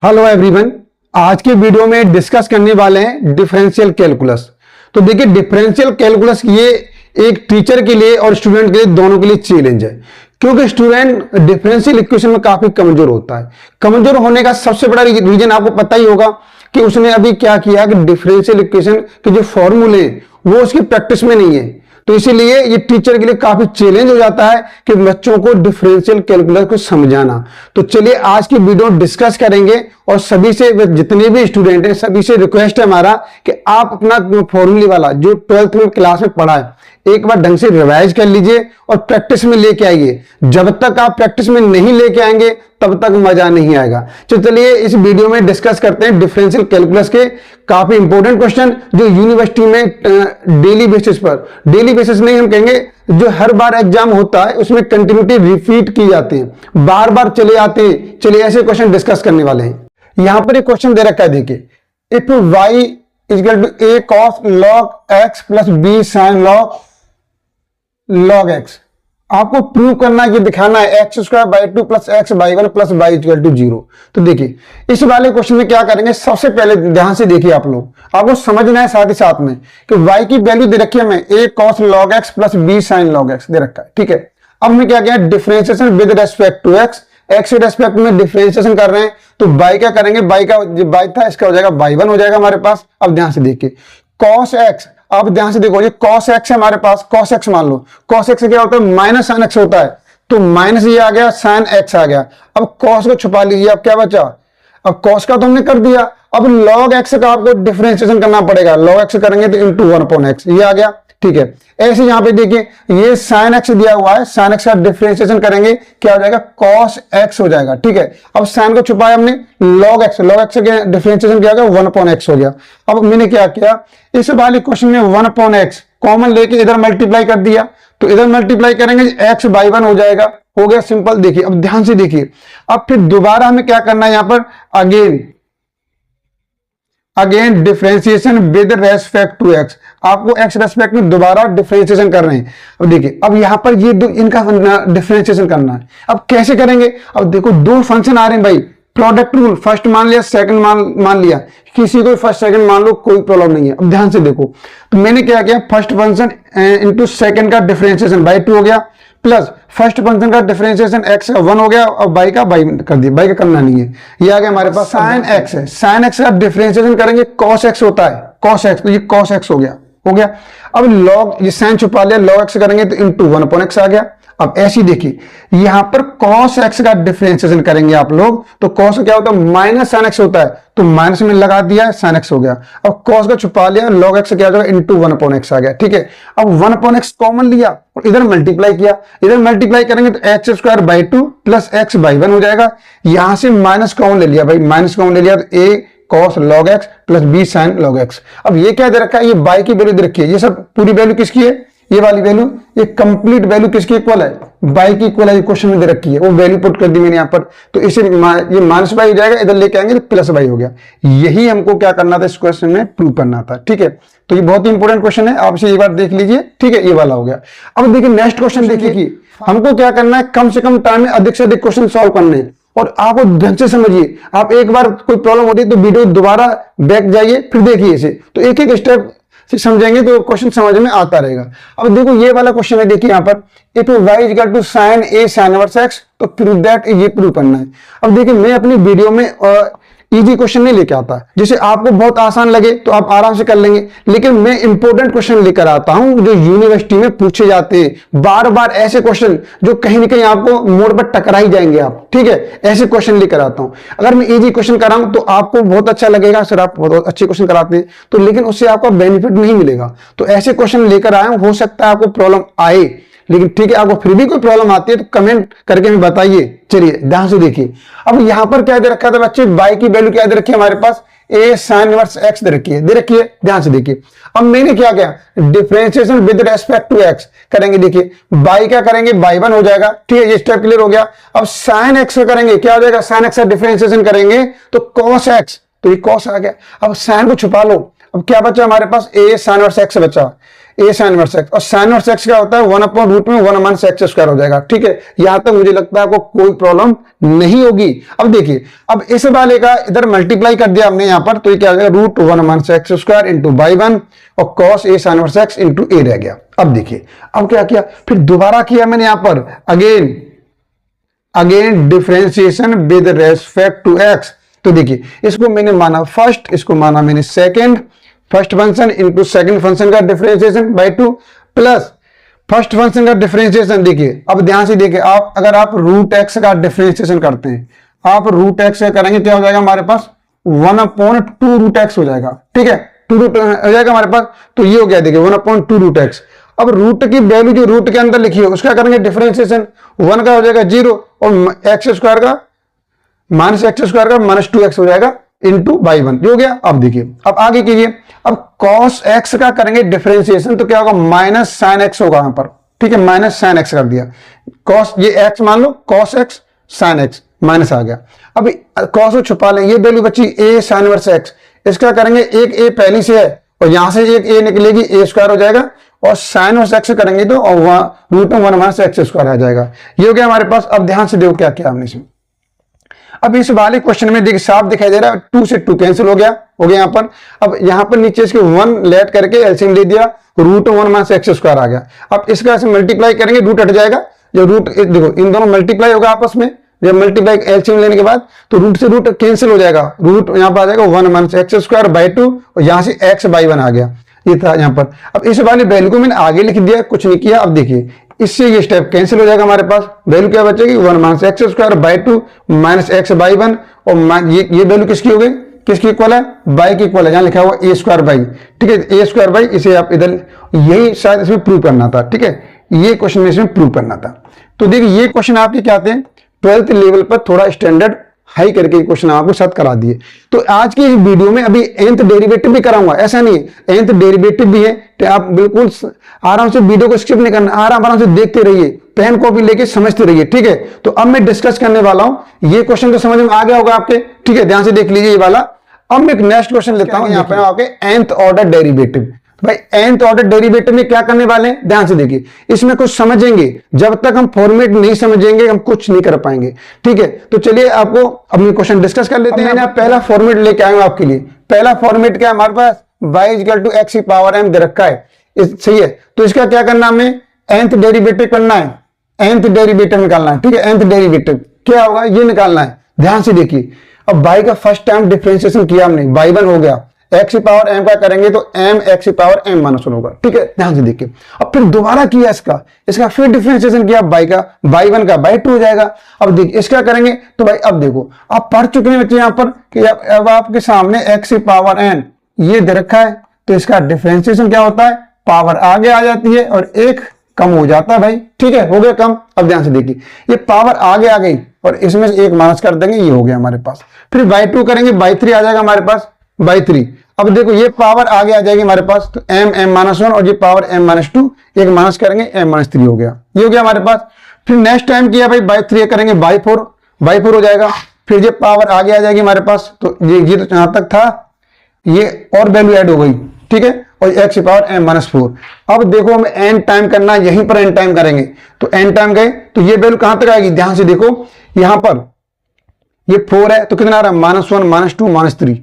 Hello everyone, आज के video में डिस्कस करने वाले हैं डिफरेंशियल कैलकुलस। तो देखिए, डिफरेंशियल कैलकुलस ये एक टीचर के लिए और स्टूडेंट के लिए दोनों के लिए चैलेंज है, क्योंकि स्टूडेंट डिफरेंशियल इक्वेशन में काफी कमजोर होता है। कमजोर होने का सबसे बड़ा रीजन आपको पता ही होगा कि उसने अभी क्या किया कि डिफरेंशियल इक्वेशन के जो फॉर्मूले वो उसकी प्रैक्टिस में नहीं है। तो इसीलिए ये टीचर के लिए काफी चैलेंज हो जाता है कि बच्चों को डिफरेंशियल कैलकुलस को समझाना। तो चलिए आज की वीडियो डिस्कस करेंगे और सभी से, जितने भी स्टूडेंट हैं सभी से रिक्वेस्ट है हमारा कि आप अपना फॉर्मूले वाला जो 12th में क्लास में पढ़ा है एक बार ढंग से रिवाइज कर लीजिए और प्रैक्टिस में लेके आइए। जब तक आप प्रैक्टिस में नहीं लेके आएंगे तब तक मजा नहीं आएगा। तो चलिए इस वीडियो में डिस्कस करते हैं डिफरेंशियल कैलकुलस के काफी इंपॉर्टेंट क्वेश्चन जो यूनिवर्सिटी में डेली बेसिस नहीं, हम कहेंगे जो हर बार एग्जाम होता है उसमें कंटिन्यूटी रिपीट की जाती है, बार बार चले आते हैं। चलिए ऐसे क्वेश्चन डिस्कस करने वाले हैं। यहां पर एक क्वेश्चन दे रखा है, देखिए, if y equal to a cos log x plus b sin log x, आपको प्रूव करना है, ये दिखाना है x square by 2 plus x by 1 plus by equal to 0। तो देखिए इस वाले क्वेश्चन में क्या करेंगे, सबसे पहले ध्यान से देखिए, आप लोग आपको समझना है साथ ही साथ में कि y की वैल्यू दे रखी है हमें a cos log x plus b sin log x दे रखा है, ठीक है। अब हमें क्या किया, differentiation with respect to x, x के रेस्पेक्ट में डिफरेंशिएशन कर रहे हैं। तो y क्या करेंगे, y का जो y था इसका हो जाएगा y1 हो जाएगा हमारे पास। अब ध्यान से देखिए cos x, आप ध्यान से देखो, ये cos x है हमारे पास, cos x मान लो, cos x क्या होता है माइनस sin x होता है, तो माइनस ये आ गया, sin x आ गया। अब cos को छुपा लीजिए, अब क्या बचा, अब cos का तो हमने कर दिया, अब log x का आपको डिफरेंशिएशन करना पड़ेगा। log x करेंगे तो इंटू 1/x ये आ गया, ठीक है। ऐसे यहां पे देखिए ये sin x दिया हुआ है, sin x का डिफरेंशिएशन करेंगे क्या हो जाएगा, cos x हो जाएगा, ठीक है। अब sin को छुपाया हमने, log x का डिफरेंशिएशन किया गया 1/x हो गया। अब मैंने क्या किया, इस वाले क्वेश्चन में 1/x कॉमन लेके इधर मल्टीप्लाई कर दिया, तो इधर मल्टीप्लाई करेंगे x बाई 1 हो जाएगा, हो गया सिंपल। देखिए अब ध्यान से देखिए, अब फिर दोबारा हमें क्या करना है, यहां पर again differentiation with respect to x, आपको x रेस्पेक्ट में दोबारा डिफरेंशिएशन कर रहे हैं। अब देखिए अब यहां पर ये दो इनका डिफरेंशिएशन करना है। अब कैसे करेंगे, अब देखो दो फंक्शन आ रहे हैं भाई, प्रोडक्ट रूल, फर्स्ट मान लिया सेकंड मान लिया, किसी को फर्स्ट सेकंड मान लो, कोई प्रॉब्लम नहीं है। अब ध्यान से देखो, तो मैंने क्या किया, फर्स्ट फंक्शन इंटू सेकंड का डिफरेंशिएशन बाई 2 हो गया, प्लस फर्स्ट फंक्शन का डिफरेंशिएशन x का 1 हो गया और बाई का बाई कर दिया, बाई का करना नहीं है। ये आ गया हमारे पास sin x है, sin x का डिफरेंशिएशन करेंगे cos x होता है, cos x, तो ये cos x हो गया। अब log, ये sin छुपा लिया, log x करेंगे तो इंटू 1/x आ गया। अब ऐसी देखिए यहां पर cos x का डिफरेंशिएशन करेंगे आप लोग, तो cos क्या होता है माइनस sin x होता है, तो माइनस में लगा दिया sin x हो गया। अब cos का छुपा लिया, log x क्या हो जाएगा इंटू 1/x आ गया, ठीक है। अब 1/x कॉमन लिया और इधर मल्टीप्लाई किया, इधर मल्टीप्लाई करेंगे तो x square by 2 plus x by 1 हो जाएगा। यहां से माइनस कॉमन ले लिया भाई, माइनस कॉमन ले लिया तो a cos log x plus b sin log x। अब ये क्या दे रखा है, ये y की वैल्यू दे रखी है, ये सब पूरी वैल्यू किसकी है, ये वाली वैल्यू, ये कंप्लीट वैल्यू किसकी इक्वल है, y की इक्वल है, क्वेश्चन में दे रखी है, वो वैल्यू पुट कर दी मैंने यहाँ पर। तो इसे ये माइनस y हो जाएगा, इधर लेके आएंगे तो प्लस y हो गया। यही हमको क्या करना था, इस क्वेश्चन में प्रूव करना था, ठीक है। तो ये बहुत ही इंपॉर्टेंट क्वेश्चन है, आप इसे एक बार देख लीजिए, ठीक है। ये वाला हो गया। अब देखिए नेक्स्ट क्वेश्चन देखिए कि हमको क्या करना है, कम से कम टाइम में अधिक से अधिक क्वेश्चन सॉल्व करने हैं। और आपको ढंग से समझिए, आप एक बार कोई प्रॉब्लम होती है तो वीडियो दोबारा बैक जाइए, फिर देखिए इसे, तो एक एक स्टेप से समझेंगे तो क्वेश्चन समझ में आता रहेगा। अब देखो ये वाला क्वेश्चन है, देखिए यहाँ पर if y equal to sin a sin inverse x, तो प्रूव दैट, ये प्रूव करना है। अब देखिए मैं अपनी वीडियो में इजी क्वेश्चन नहीं लेके आता, जिसे आपको बहुत आसान लगे तो आप आराम से कर लेंगे, लेकिन मैं इंपॉर्टेंट क्वेश्चन लेकर आता हूं जो यूनिवर्सिटी में पूछे जाते हैं, बार बार ऐसे क्वेश्चन जो कहीं ना कहीं आपको मोड़ पर टकरा ही जाएंगे आप, ठीक है। ऐसे क्वेश्चन लेकर आता हूं। अगर मैं इजी क्वेश्चन कराऊं तो आपको बहुत अच्छा लगेगा, सर आप बहुत अच्छे क्वेश्चन कराते हैं, तो लेकिन उससे आपको बेनिफिट नहीं मिलेगा। तो ऐसे क्वेश्चन लेकर आए, हो सकता है आपको प्रॉब्लम आए, लेकिन ठीक है, आपको फिर भी कोई प्रॉब्लम आती है तो कमेंट करके हमें बताइए। चलिए ध्यान से देखिए, अब यहां पर क्या दे रखा था बच्चे, y की वैल्यू क्या दे रखी है हमारे पास, a sin इनवर्स x दे रखी है, ध्यान से देखिए। अब मैंने क्या किया, differentiation with respect to x करेंगे, देखिए y क्या करेंगे, बाई 1 हो जाएगा, ठीक है, ये स्टेप क्लियर हो गया। अब sin x करेंगे, क्या हो जाएगा, sin x का डिफरेंशिएशन करेंगे तो cos x, तो ये cos आ गया। अब sin को छुपा लो, अब क्या बचा हमारे पास, a sin इनवर्स x बचा, ए साइन इनवर्स एक्स, और साइन इनवर्स एक्स क्या होता है 1 अपॉन रूट में 1 माइनस एक्स स्क्वायर हो जाएगा। ठीक है, यहां तक मुझे लगता है आपको कोई प्रॉब्लम नहीं होगी। अब देखिए, अब इस वाले का इधर मल्टीप्लाई कर दिया हमने यहां पर, तो ये क्या हो जाएगा root 1 minus x square into by 1 और cos a sine inverse x into a रह गया। अब देखिए, अब क्या किया, फिर दोबारा किया मैंने यहां पर again differentiation with respect to x. तो देखिए, इसको मैंने माना फर्स्ट, इसको माना मैंने second, first function into second function का differentiation by 2 plus first function का डिफरेंशिएशन। देखिए, अब ध्यान से देखिए, आप अगर आप रूट एक्स का डिफरेंशिएशन करते हैं, आप रूट एक्स का करेंगे क्या हो जाएगा हमारे पास 1 अपॉन 2 रूट एक्स हो जाएगा। ठीक है, 2 रूट हो जाएगा हमारे पास, तो ये हो गया देखिए 1 अपॉन 2 रूट एक्स। अब रूट की वैल्यू जो रूट के अंदर लिखी है उसका करेंगे डिफरेंशिएशन, 1 का हो जाएगा 0 और एक्स स्क्वायर का माइनस एक्स स्क्वायर का माइनस 2x हो जाएगा इंटू बाई 1 हो गया। अब देखिए, अब आगे कीजिए, अब cos x का करेंगे डिफरेंशिएशन, तो क्या होगा माइनस साइन एक्स होगा यहां पर। ठीक है, माइनस साइन एक्स कर दिया, cos ये x मान लो cos x sine x minus आ गया। अब cos को छुपा लें, ये वैल्यू बची a साइन इनवर्स x, इसका करेंगे एक a पहली से है और यहां से एक a निकलेगी, a स्क्वायर हो जाएगा और साइन इनवर्स x करेंगे तो और रूट 1 माइनस एक्स स्क्वायर आ जाएगा। ये हो गया हमारे पास। अब ध्यान से देखो क्या किया हमने इसमें। अब इस वाले क्वेश्चन में देखिए साफ दिखाई दे रहा है 2 से 2 कैंसिल हो गया यहां पर। अब यहां पर नीचे इसके 1 लेट करके एलसीएम ले दिया, रूट 1 माइनस एक्स स्क्वायर आ गया। अब इसका ऐसे मल्टीप्लाई करेंगे, रूट हट जाएगा, जो रूट देखो इन दोनों मल्टीप्लाई होगा आपस में, जब मल्टीप्लाई एलसीएम लेने के बाद तो रूट से रूट कैंसिल हो जाएगा, रूट यहां पर आ जाएगा 1 माइनस एक्स स्क्वायर बाई 2 और यहां से एक्स बाई 1 आ गया, ये था यहां पर। अब इस वाली वैल्यू को मैंने आगे लिख दिया, कुछ नहीं किया। अब देखिए, इससे ये स्टेप कैंसिल हो जाएगा, हमारे पास वैल्यू क्या बचेगी 1 minus x square by 2 minus x by 1 और ये वैल्यू किसकी हो गई, किसकी इक्वल है, बाई की इक्वल है, जहां लिखा हुआ ए स्क्वायर बाई। ठीक है, ए स्क्वायर बाई, इसे आप इधर, यही शायद इसमें प्रूव करना था। ठीक है, ये क्वेश्चन में इसमें प्रूव करना था। तो देखिए, ये क्वेश्चन आपके क्या थे 12th लेवल पर थोड़ा स्टैंडर्ड हाई करके क्वेश्चन आपको साथ करा दिए। तो आज की इस वीडियो में अभी nth डेरिवेटिव भी कराऊंगा, ऐसा नहीं है nth डेरिवेटिव भी है, तो आप बिल्कुल आराम से वीडियो को स्किप नहीं करना, आराम से देखते रहिए, पेन कॉपी लेके समझते रहिए। ठीक है, तो अब मैं डिस्कस करने वाला हूं, ये क्वेश्चन तो समझ में आ गया होगा आपके। ठीक है, ध्यान से देख लीजिए ये वाला। अब मैं एक नेक्स्ट क्वेश्चन लेता हूं, यहाँ पे आपके nth ऑर्डर डेरिवेटिव। भाई nth ऑर्डर डेरिवेटिव में क्या करने वाले हैं, ध्यान से देखिए, इसमें कुछ समझेंगे, जब तक हम फॉर्मेट नहीं समझेंगे हम कुछ नहीं कर पाएंगे। ठीक है, तो चलिए आपको अपने क्वेश्चन डिस्कस कर लेते हैं। पहला फॉर्मेट लेके आए आपके लिए। पहला फॉर्मेट क्या है हमारे पास, y इक्वल टू एक्स की पावर m दे रखा है, सही है। तो इसका क्या करना है, हमें nth डेरिवेटिव करना है, nth डेरिवेटिव निकालना है। ठीक है, nth डेरिवेटिव क्या होगा ये निकालना है। ध्यान से देखिए, अब y का फर्स्ट टाइम डिफरेंशिएशन किया हमने, y1 हो गया, एक्स की पावर m का करेंगे तो m एक्स की पावर m माइनस 1 होगा। ठीक है, ध्यान से देखिए, अब फिर दोबारा किया इसका फिर डिफरेंशिएशन किया y का, y1 का y2 हो जाएगा। अब देखिए इसका करेंगे तो भाई, अब देखो आप पढ़ चुके हैं बच्चे यहाँ पर कि अब आपके सामने x की पावर n ये दे रखा है, तो इसका डिफरेंशिएशन क्या होता है, पावर आगे आ जाती है और एक कम हो जाता है भाई। ठीक है, हो गया कम। अब ध्यान से देखिए, ये पावर आगे आ गई और इसमें से एक माइनस कर देंगे, ये हो गया हमारे पास। फिर y2 करेंगे, y3 आ जाएगा हमारे पास, y3। अब देखो ये पावर आगे आ जाएगी हमारे पास, तो m माइनस 1 और ये पावर m माइनस 2, एक माइनस करेंगे m माइनस 3 हो गया, ये हो गया हमारे पास। फिर नेक्स्ट टाइम किया भाई y3 करेंगे y4 हो जाएगा, फिर ये पावर आगे आ जाएगी हमारे पास, तो ये तो यहां तक था, ये और वैल्यू ऐड हो गई। ठीक है, और x की पावर m माइनस 4। अब देखो हमें n टाइम करना है, यहीं पर n टाइम करेंगे, तो n टाइम गए तो ये वैल्यू कहां तक आएगी, ध्यान से देखो, यहां पर ये 4 है तो कितना आ रहा है, -1 -2 -3,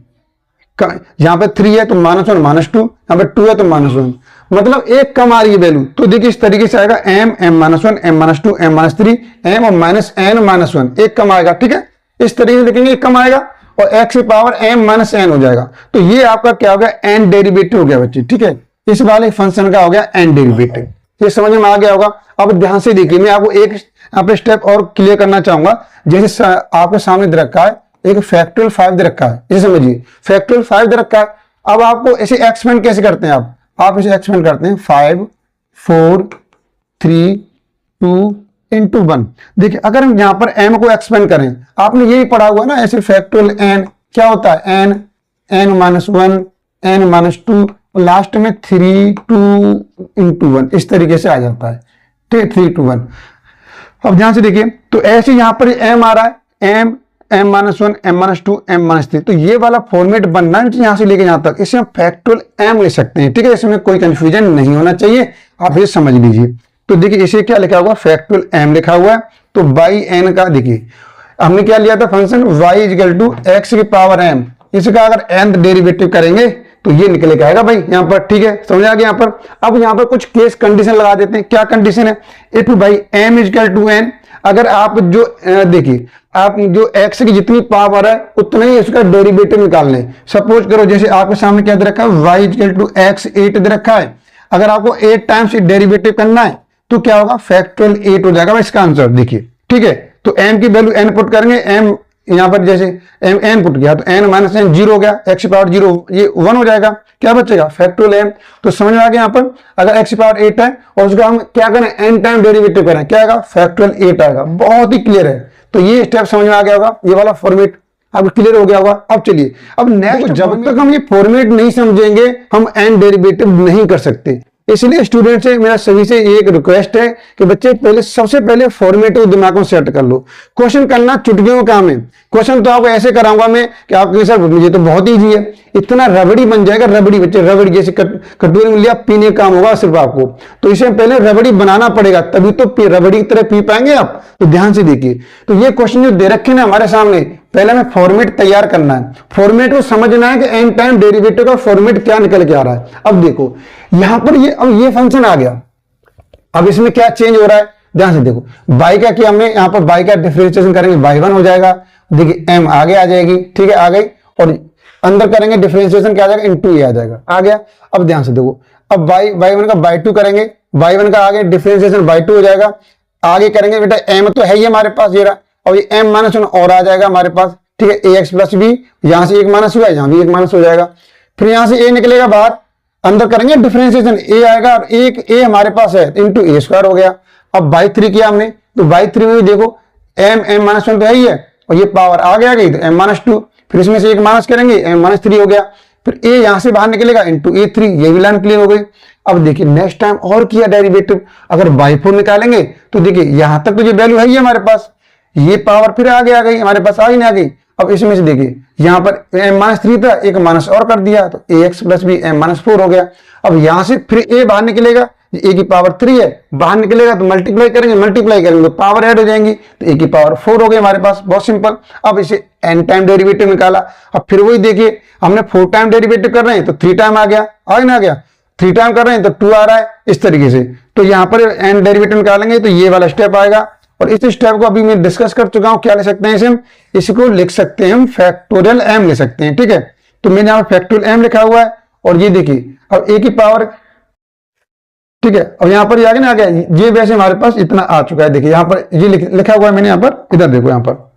यहां पे 3 है तो -1 -2, यहां पे 2 है तो -1, मतलब एक कम आ रही है वैल्यू। तो देखिए इस तरीके से आएगा m -1 m -2 m -3 m और -n-1 एक कम आएगा। ठीक है, इस तरीके से लिखेंगे, एक कम आएगा और x की पावर m -n हो जाएगा। तो ये आपका क्या हो गया, n डेरिवेटिव हो गया बच्चे। ठीक है, इस वाले फंक्शन का हो गया n डेरिवेटिव, ये समझ में आ गया होगा। अब ध्यान से देखिए, मैं आपको एक यहाँ पे स्टेप और क्लियर करना चाहूंगा। जैसे आपके सामने दे रखा है एक फैक्टोरियल 5 दे रखा है, इसे समझिए, फैक्टोरियल 5 दे रखा है। अब आपको ऐसे एक्सपेंड कैसे करते हैं, आप इसे एक्सपेंड करते हैं 5 4 3 2 इंटू 1। देखिए अगर हम यहाँ पर m को एक्सपेंड करें, आपने यही पढ़ा हुआ ना, ऐसे फैक्टोरियल n क्या होता है, n minus 1 n minus 2 last में 3 2 इंटू 1, इस तरीके से आ जाता है। ठीक है, 3 2 1। अब ध्यान से देखिए, तो ऐसे यहाँ पर m आ रहा है, m m-1 m-2 m-3, तो ये वाला फॉर्मेट बनना है यहाँ से लेके यहाँ तक, इसे हम फैक्टोरियल m ले सकते हैं। ठीक है, इसमें कोई कंफ्यूजन नहीं होना चाहिए, आप ये समझ लीजिए। तो देखिए इसे क्या लिखा हुआ, फैक्टोरियल m लिखा हुआ है। तो बाई n का देखिए हमने क्या लिया था function y equal to x की पावर m, इसका अगर nth डेरिवेटिव करेंगे तो ये निकले के आएगा भाई यहाँ पर। ठीक है, समझ आ गया यहाँ पर। अब यहाँ पर कुछ केस कंडीशन लगा देते हैं। क्या कंडीशन है, इफ भाई m इक्वल टू n, अगर आप जो देखिए आप जो x की जितनी पावर है उतना ही इसका डेरिवेटिव निकाल लें। सपोज करो जैसे आपके सामने क्या दे रखा है, y इक्वल टू x 8 दे रखा है। अगर आपको 8 टाइम्स डेरिवेटिव करना है तो क्या होगा, फैक्टोरियल 8 हो जाएगा भाई इसका आंसर। देखिए ठीक है, तो m की वैल्यू n पुट करेंगे, m यहाँ पर जैसे m n पुट किया तो n माइनस n 0 हो गया, x पावर 0 ये 1 हो जाएगा, क्या बचेगा फैक्टोरियल m। तो समझ में आ गया यहाँ पर, अगर x पावर 8 है और उसका हम क्या करें n टाइम डेरिवेटिव करें, क्या आएगा फैक्टोरियल 8 आएगा। बहुत ही क्लियर है। तो ये स्टेप समझ में आ गया होगा, ये वाला फॉर्मेट आपको क्लियर हो गया होगा। अब चलिए अब नेक्स्ट, जब तक हम ये फॉर्मेट नहीं समझेंगे हम n डेरिवेटिव नहीं कर सकते। इसलिए स्टूडेंट से मेरा सभी से एक रिक्वेस्ट है कि बच्चे पहले सबसे पहले फॉर्मेटिव दिमाग में सेट कर लो। क्वेश्चन करना चुटकियों का काम है। क्वेश्चन तो आपको ऐसे कराऊंगा मैं कि आप कहें सर मुझे तो बहुत ईजी है, इतना रबड़ी बन जाएगा, रबड़ी बच्चे रबड़ी जैसे कटोरी में लिया पीने काम होगा सिर्फ आपको। तो इसे पहले रबड़ी बनाना पड़ेगा तभी तो रबड़ी की तरह पी पाएंगे आप। तो ध्यान से देखिए, तो ये क्वेश्चन जो दे रखे ना हमारे सामने, पहले हमें फॉर्मेट तैयार करना है, फॉर्मेट को समझना है कि एन टाइम डेरिवेटिव का फॉर्मेट क्या निकल के आ रहा है। अब देखो यहां पर अब ये फंक्शन आ गया, अब इसमें क्या चेंज हो रहा है ध्यान से देखो। बाई का किया हमने, यहाँ पर बाई का डिफरेंशिएशन करेंगे y1 हो जाएगा। देखिए m आगे आ जाएगी, ठीक है आ गई, और अंदर करेंगे डिफरेंशिएशन क्या आ जाएगा, इनटू ए आ जाएगा, आ गया। अब ध्यान से देखो, अब y1 का y2 करेंगे, y1 का आगे डिफरेंशिएशन y2 हो जाएगा। आगे करेंगे बेटा m तो है ही हमारे पास ये रहा, और ये m माइनस 1 और आ जाएगा हमारे पास। ठीक है, ax प्लस b, यहां से एक माइनस हुआ है, यहां भी एक माइनस हो जाएगा। फिर यहां से a निकलेगा बाहर, अंदर करेंगे डिफरेंशिएशन a आएगा, और एक a हमारे पास है इंटू ए स्क्वायर हो गया। अब बाई 3 किया हमने, तो बाई 3 में भी देखो m माइनस 1 तो है ही है, और ये पावर आगे आ गई तो m माइनस 2, फिर इसमें से एक माइनस करेंगे m माइनस 3 हो गया। फिर a यहां से बाहर निकलेगा इंटू a3, ये भी लाइन क्लियर हो गई। अब देखिए नेक्स्ट टाइम और किया डेरिवेटिव, अगर बाई 4 निकालेंगे तो देखिए यहां तक तो ये वैल्यू है ही हमारे पास, ये पावर फिर आगे आ गई हमारे पास, आ ही नहीं आ गई। अब इसमें से देखिए यहाँ पर m माइनस 3 था, एक माइनस और कर दिया तो ax plus b m minus 4 हो गया। अब यहां से फिर a बाहर निकलेगा, a की पावर 3 है, बाहर निकलेगा तो मल्टीप्लाई करेंगे तो पावर ऐड हो जाएंगी, तो a की पावर 4 हो गई हमारे पास, बहुत सिंपल। अब इसे n टाइम डेरिवेटिव निकाला, अब फिर वही देखिए हमने 4 टाइम डेरिवेटिव कर रहे हैं तो 3 टाइम आ गया, आ ना गया, 3 टाइम कर रहे हैं तो 2 आ रहा है, इस तरीके से। तो यहाँ पर n डेरिवेटिव निकालेंगे तो ये वाला स्टेप आएगा, और इस स्टेप को अभी मैं डिस्कस कर चुका हूं। क्या ले सकते हैं इसे हम, इसको लिख सकते हैं हम फैक्टोरियल m ले सकते हैं। ठीक है, तो मैंने यहाँ फैक्टोरियल m लिखा हुआ है, और ये देखिए अब a की पावर, ठीक है, अब यहाँ पर आगे ना आ गया, ये वैसे हमारे पास इतना आ चुका है। देखिए यहाँ पर ये लिखा हुआ है मैंने, यहाँ पर इधर देखो, यहाँ पर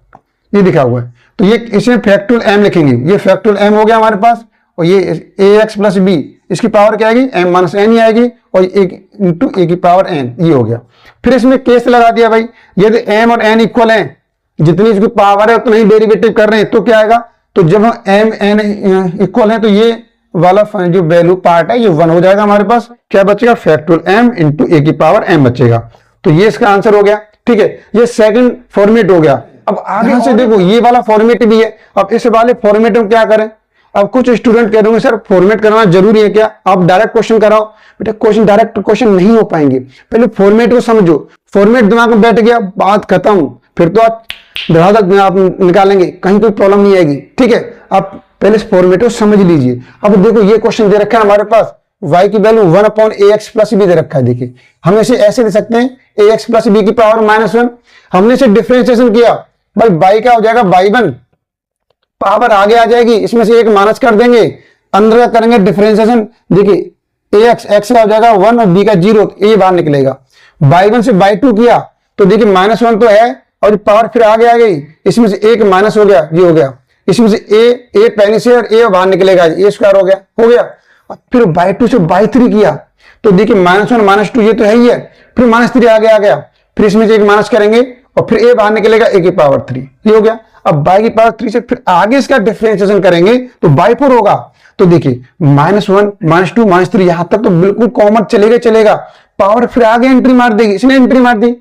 ये लिखा हुआ है, तो ये इसे फैक्टोरियल m लिखेंगे, ये फैक्टोरियल m हो गया हमारे पास। और ये ax प्लस b, इसकी पावर क्या आएगी m माइनस n ही आएगी, और एक इंटू a की पावर n, ये हो गया। फिर इसमें केस लगा दिया भाई, यदि m और n इक्वल हैं, जितनी इसकी पावर है उतना ही डेरिवेटिव कर रहे हैं, तो क्या आएगा, तो जब हम m n इक्वल है तो ये वाला जो वैल्यू पार्ट है ये 1 हो जाएगा हमारे पास। क्या बचेगा, फैक्टोरियल m इंटू a की पावर m बचेगा। तो ये इसका आंसर हो गया। ठीक है, ये सेकंड फॉर्मेट हो गया। अब आगे से देखो ये वाला फॉर्मेट भी है। अब इस वाले फॉर्मेट में क्या करें, अब कुछ स्टूडेंट कह रहे सर फॉर्मेट करना जरूरी है क्या, आप डायरेक्ट क्वेश्चन कराओ। बेटा क्वेश्चन डायरेक्ट क्वेश्चन नहीं हो पाएंगे, पहले फॉर्मेट को समझो। फॉर्मेट दिमाग में बैठ गया, बात खत्म, फिर तो आप धड़ाधड़ आप निकालेंगे, कहीं कोई प्रॉब्लम नहीं आएगी। ठीक है, आप पहले इस फॉर्मेट को समझ लीजिए। अब देखो ये क्वेश्चन दे रखा है हमारे पास, y की वैल्यू 1/ax प्लस b दे रखा है। देखिए हम इसे ऐसे दे सकते हैं ax प्लस b की पावर -1। हमने इसे डिफरेंशिएशन किया भाई, y क्या हो जाएगा y1, पावर आगे आ जाएगी, इसमें से एक माइनस कर देंगे, अंदर का करेंगे डिफरेंशिएशन। देखिए ax x का हो जाएगा 1 और b का 0, ये बाहर निकलेगा। y1 से y2 किया तो देखिए -1 तो है, और पावर फिर आगे आ गई, इसमें से एक माइनस हो गया, ये हो गया। इसमें से a पहले से और a बाहर निकलेगा, a स्क्वायर हो गया। फिर y2 से y3 किया तो देखिए -1 -2 ये तो है ही है, फिर -3 आगे आ गया, फिर इसमें से एक माइनस करेंगे और फिर a बाहर निकलेगा, a की पावर 3, ये हो गया। अब y की पावर 3 से फिर आगे इसका डिफरेंशिएशन करेंगे तो y4 होगा। तो देखिए -1 -2 -3 यहां तक तो बिल्कुल कॉमन चलेगा, पावर फिर आगे एंट्री मार देगी, इसने एंट्री मार दी।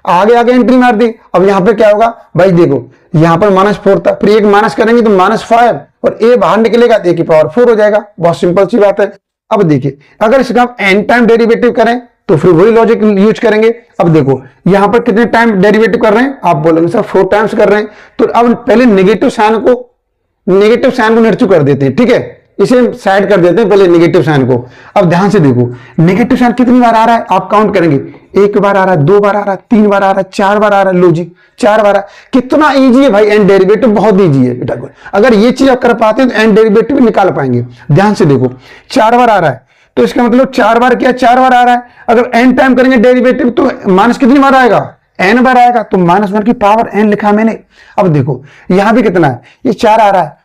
आगे आगे एंट्री मार दी। अब यहाँ पे क्या होगा भाई, देखो यहाँ पर -4 था, फिर एक माइनस करेंगे तो -5 और a बाहर निकलेगा तो a की पावर 4 हो जाएगा। बहुत सिंपल सी बात है। अब देखिए अगर इसका हम n टाइम डेरिवेटिव करें तो फिर वही लॉजिक यूज करेंगे। अब देखो यहाँ पर कितने टाइम डेरिवेटिव कर रहे हैं, आप बोलेंगे सर 4 टाइम्स कर रहे हैं, तो अब पहले नेगेटिव साइन को नेगेटिव कर देते हैं, ठीक है, इसे साइड कर देते हैं पहले नेगेटिव साइन को। अब ध्यान से देखो नेगेटिव साइन कितनी बार आ रहा है, आप काउंट करेंगे, 1 बार आ रहा है, 2 बार आ रहा है, 3 बार आ रहा है, 4 बार आ रहा है। लो जी 4 बार आ, कितना इजी है भाई, एन डेरिवेटिव बहुत इजी है बेटा। अगर ये चीज आप कर पाते हैं तो एन डेरिवेटिव निकाल पाएंगे। ध्यान से देखो 4 बार आ रहा है तो इसका मतलब 4 बार क्या, 4 बार आ रहा है। अगर एन टाइम करेंगे डेरिवेटिव तो माइनस कितनी बार आएगा, n बार आएगा, तो -1 की पावर n लिखा मैंने। अब देखो यहां भी कितना है, ये 4 आ रहा है,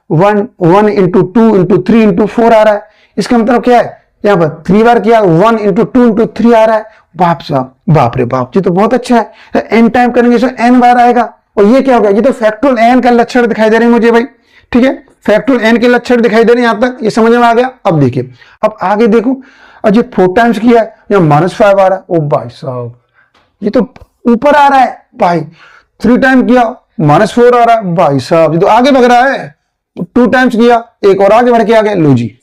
1 इंटू 2 इंटू 3 इंटू 4 आ रहा है। इसका मतलब क्या है, यहाँ पर 3 बार किया, 1 इंटू 2 इंटू 3 आ रहा है। बाप साहब, बाप रे बाप, ये तो बहुत अच्छा है। तो n टाइम करेंगे तो n बार आएगा। और ये क्या हो गया, ये तो फैक्टोरियल n का लक्षण दिखाई दे रहे हैं मुझे भाई, ठीक है, फैक्टोरियल n के लक्षण दिखाई दे रहे हैं। यहां तक ये समझ में आ गया। अब देखिए अब आगे देखो, और ये 4 टाइम्स किया है, यहाँ -5 आ रहा है। ओ भाई साहब, ये तो ऊपर आ रहा है भाई। 3 टाइम किया, -4 आ रहा है भाई साहब, ये तो आगे बढ़ रहा है। 2 टाइम्स किया, एक और आगे बढ़ के आ गया। लो जी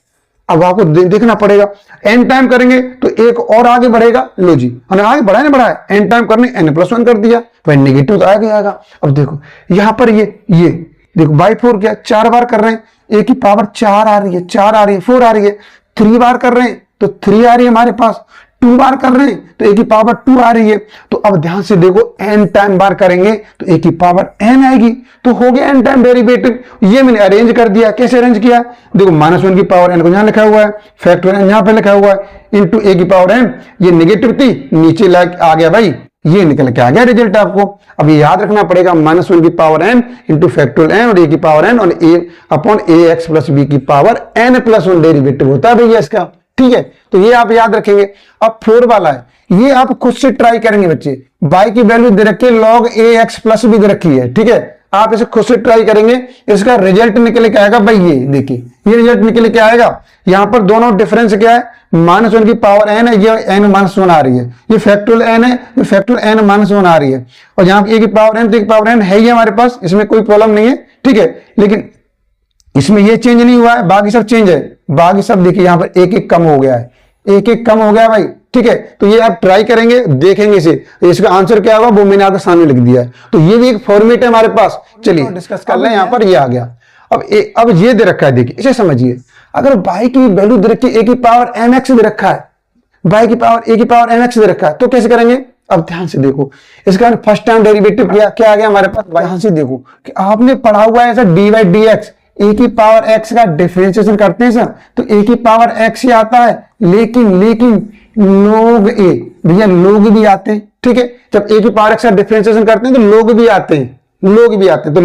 अब आपको देखना पड़ेगा, n टाइम करेंगे तो एक और आगे बढ़ेगा। लो जी हमने आगे बढ़ाया ना, बढ़ाया, n टाइम करने n+1 कर दिया, भाई नेगेटिव तो आगे आएगा। अब देखो यहां पर ये देखो बाई 4 क्या, 4 बार कर रहे हैं, a की पावर 4 आ रही है, 4 आ रही है, 4 आ रही है। 3 बार कर रहे हैं तो 3 आ रही है हमारे पास। 2 बार कर रहे हैं तो a की पावर 2 आ रही है। तो अब ध्यान से देखो n टाइम बार करेंगे तो a की पावर n आएगी। तो हो गया n टाइम डेरिवेटिव। ये मैंने अरेंज कर दिया। कैसे अरेंज किया, देखो -1 की पावर n को यहां लिखा हुआ है, फैक्टोरियल n यहां पे लिखा हुआ है, इंटू a की पावर n, ये नेगेटिव थी, नीचे आ गया भाई, ये निकल के आ गया रिजल्ट आपको। अब ये याद रखना पड़ेगा, -1 की power n into factorial n और a की पावर n और a upon ax plus b की पावर n+1 डेरिवेटिव होता है भैया इसका, ठीक है। तो ये आप याद रखेंगे। अब 4 वाला है, ये आप खुद से ट्राई करेंगे बच्चे। y की वैल्यू दे रखी है, log ax प्लस भी दे रखी है, ठीक है। आप इसे खुद से ट्राई करेंगे, इसका रिजल्ट निकल के आएगा भाई। ये देखिए ये रिजल्ट निकल के आएगा। यहां पर दोनों डिफरेंस क्या है, -1 की पावर n है, ये n-1 आ रही है, ये फैक्टोरियल n है, ये फैक्टोरियल n-1 आ रही है। और यहाँ a की पावर n, तो a की पावर n है ही हमारे पास, इसमें कोई प्रॉब्लम नहीं है, ठीक है। लेकिन इसमें ये चेंज नहीं हुआ है, बाकी सब चेंज है। बाकी सब देखिए यहाँ पर एक कम हो गया है, एक कम हो गया भाई, ठीक है। तो ये आप ट्राई करेंगे, देखेंगे इसे, इसका आंसर क्या होगा वो मैंने आपके सामने लिख दिया है। तो ये भी एक फॉर्मेट है हमारे पास। चलिए डिस्कस कर लें। यहाँ पर ये आ गया। अब ये दे रखा है, देखिए इसे समझिए। अगर बाई की वैल्यू दे रखी है, a की पावर mx दे रखा है, बाई की पावर a की पावर mx दे रखा है, तो कैसे करेंगे। अब ध्यान से देखो, इसका फर्स्ट टाइम डेरिवेटिव क्या आ गया हमारे पास। ध्यान से देखो कि आपने पढ़ा हुआ है सर dy/dx, a की पावर x का डिफरेंशिएशन करते हैं सर तो a की पावर x ही आता है। लेकिन log a, भैया लोग भी आते हैं, ठीक है। जब a की पावर x का डिफरेंशिएशन करते हैं तो लोग भी आते हैं, तो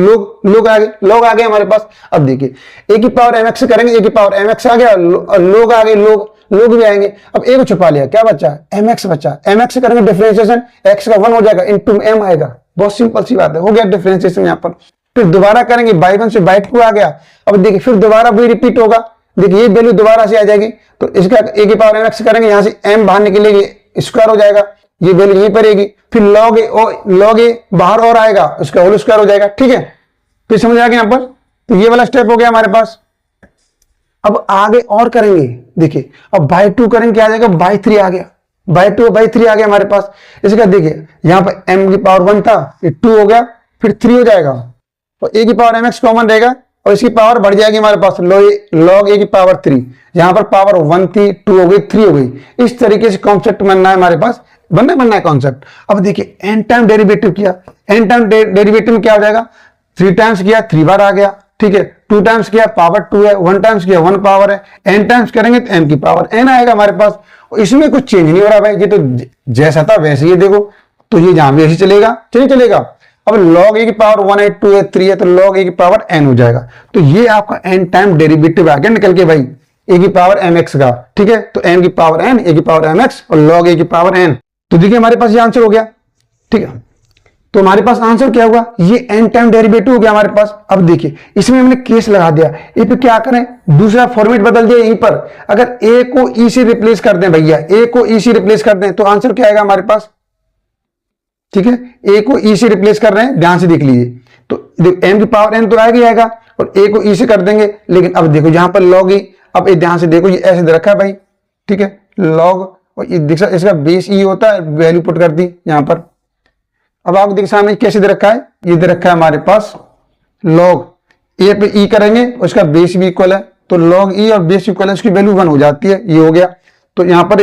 लोग आ गए हमारे पास। अब देखिए a की पावर mx करेंगे, a की पावर mx आ गया, लोग आ गए, लोग भी आएंगे। अब a को छुपा लिया, क्या बचा, mx बचा। mx करेंगे डिफरेंशिएशन, x का 1 हो जाएगा, इंटू m आएगा। बहुत सिंपल सी बात है, हो गया डिफरेंशिएशन यहाँ पर। फिर दोबारा करेंगे, बाई 1 से बाई 2 आ गया। अब देखिए फिर दोबारा वही रिपीट होगा, देखिए ये वैल्यू दोबारा से आ जाएगी। तो इसका a की पावर mx करेंगे, यहाँ से m बाहर निकलेगी, स्क्वायर हो जाएगा, ये वैल्यू यहीं पर रहेगी। फिर log a बाहर और आएगा, उसका होल स्क्वायर हो जाएगा, ठीक है। फिर समझ आ गया यहाँ पर। तो ये वाला स्टेप हो गया हमारे पास। अब आगे और करेंगे, देखिए अब बाई 2 करेंगे, क्या आ जाएगा, बाई 3 आ गया, बाई 3 आ गया हमारे पास। इसका देखिए यहाँ पर m की पावर 1 था, ये 2 हो गया, फिर 3 हो जाएगा, और a की पावर mx कॉमन रहेगा और इसकी पावर बढ़ जाएगी हमारे पास, log a की पावर 3। यहाँ पर पावर 1 थी, 2 हो गई, 3 हो गई। इस तरीके से कॉन्सेप्ट बनना है हमारे पास, बनना है कॉन्सेप्ट। अब देखिए n टाइम डेरिवेटिव किया, n टाइम डेरिवेटिव में क्या हो जाएगा, 3 टाइम्स किया, 3 बार आ गया, ठीक है। 2 टाइम्स किया, पावर 2 है, 1 टाइम्स किया, 1 पावर है। n टाइम्स करेंगे तो m की पावर n आएगा हमारे पास। इसमें कुछ चेंज नहीं हो रहा भाई, ये तो जैसा था वैसे ही देखो। तो ये जहां भी ऐसे चलेगा। अब log a की पावर 1 है, 2 है, 3 है, तो log a की पावर n हो जाएगा। तो ये आपका n टाइम डेरिवेटिव आ गया निकल के भाई, a की पावर mx का, ठीक है। तो n की पावर n, a की पावर mx और log a की पावर n। तो देखिए हमारे पास ये आंसर हो गया, ठीक है। तो हमारे पास आंसर क्या हुआ, ये n टाइम डेरिवेटिव हो गया हमारे पास। अब देखिए इसमें हमने केस लगा दिया, ए पे क्या करें, दूसरा फॉर्मेट बदल दिया यहीं पर। अगर a को e से रिप्लेस कर दें भैया, a को e से रिप्लेस कर दें तो आंसर क्या आएगा हमारे पास, ठीक है, ए को ई से रिप्लेस कर रहे हैं, ध्यान से देख लीजिए। तो m की पावर n तो आएगी आएगा, और a को e से कर देंगे। लेकिन अब देखो यहाँ पर log e, अब ये ध्यान से देखो, ये ऐसे दे रखा है भाई, ठीक है, log, और ये इसका बेस e होता है, वैल्यू पुट कर दी यहाँ पर। अब आपको देखिए सामने कैसे दे रखा है, ये दे रखा है हमारे पास log a पे e करेंगे, उसका बेस भी इक्वल है, तो log e और बेस इक्वल है, उसकी वैल्यू 1 हो जाती है, ये हो गया। तो यहाँ पर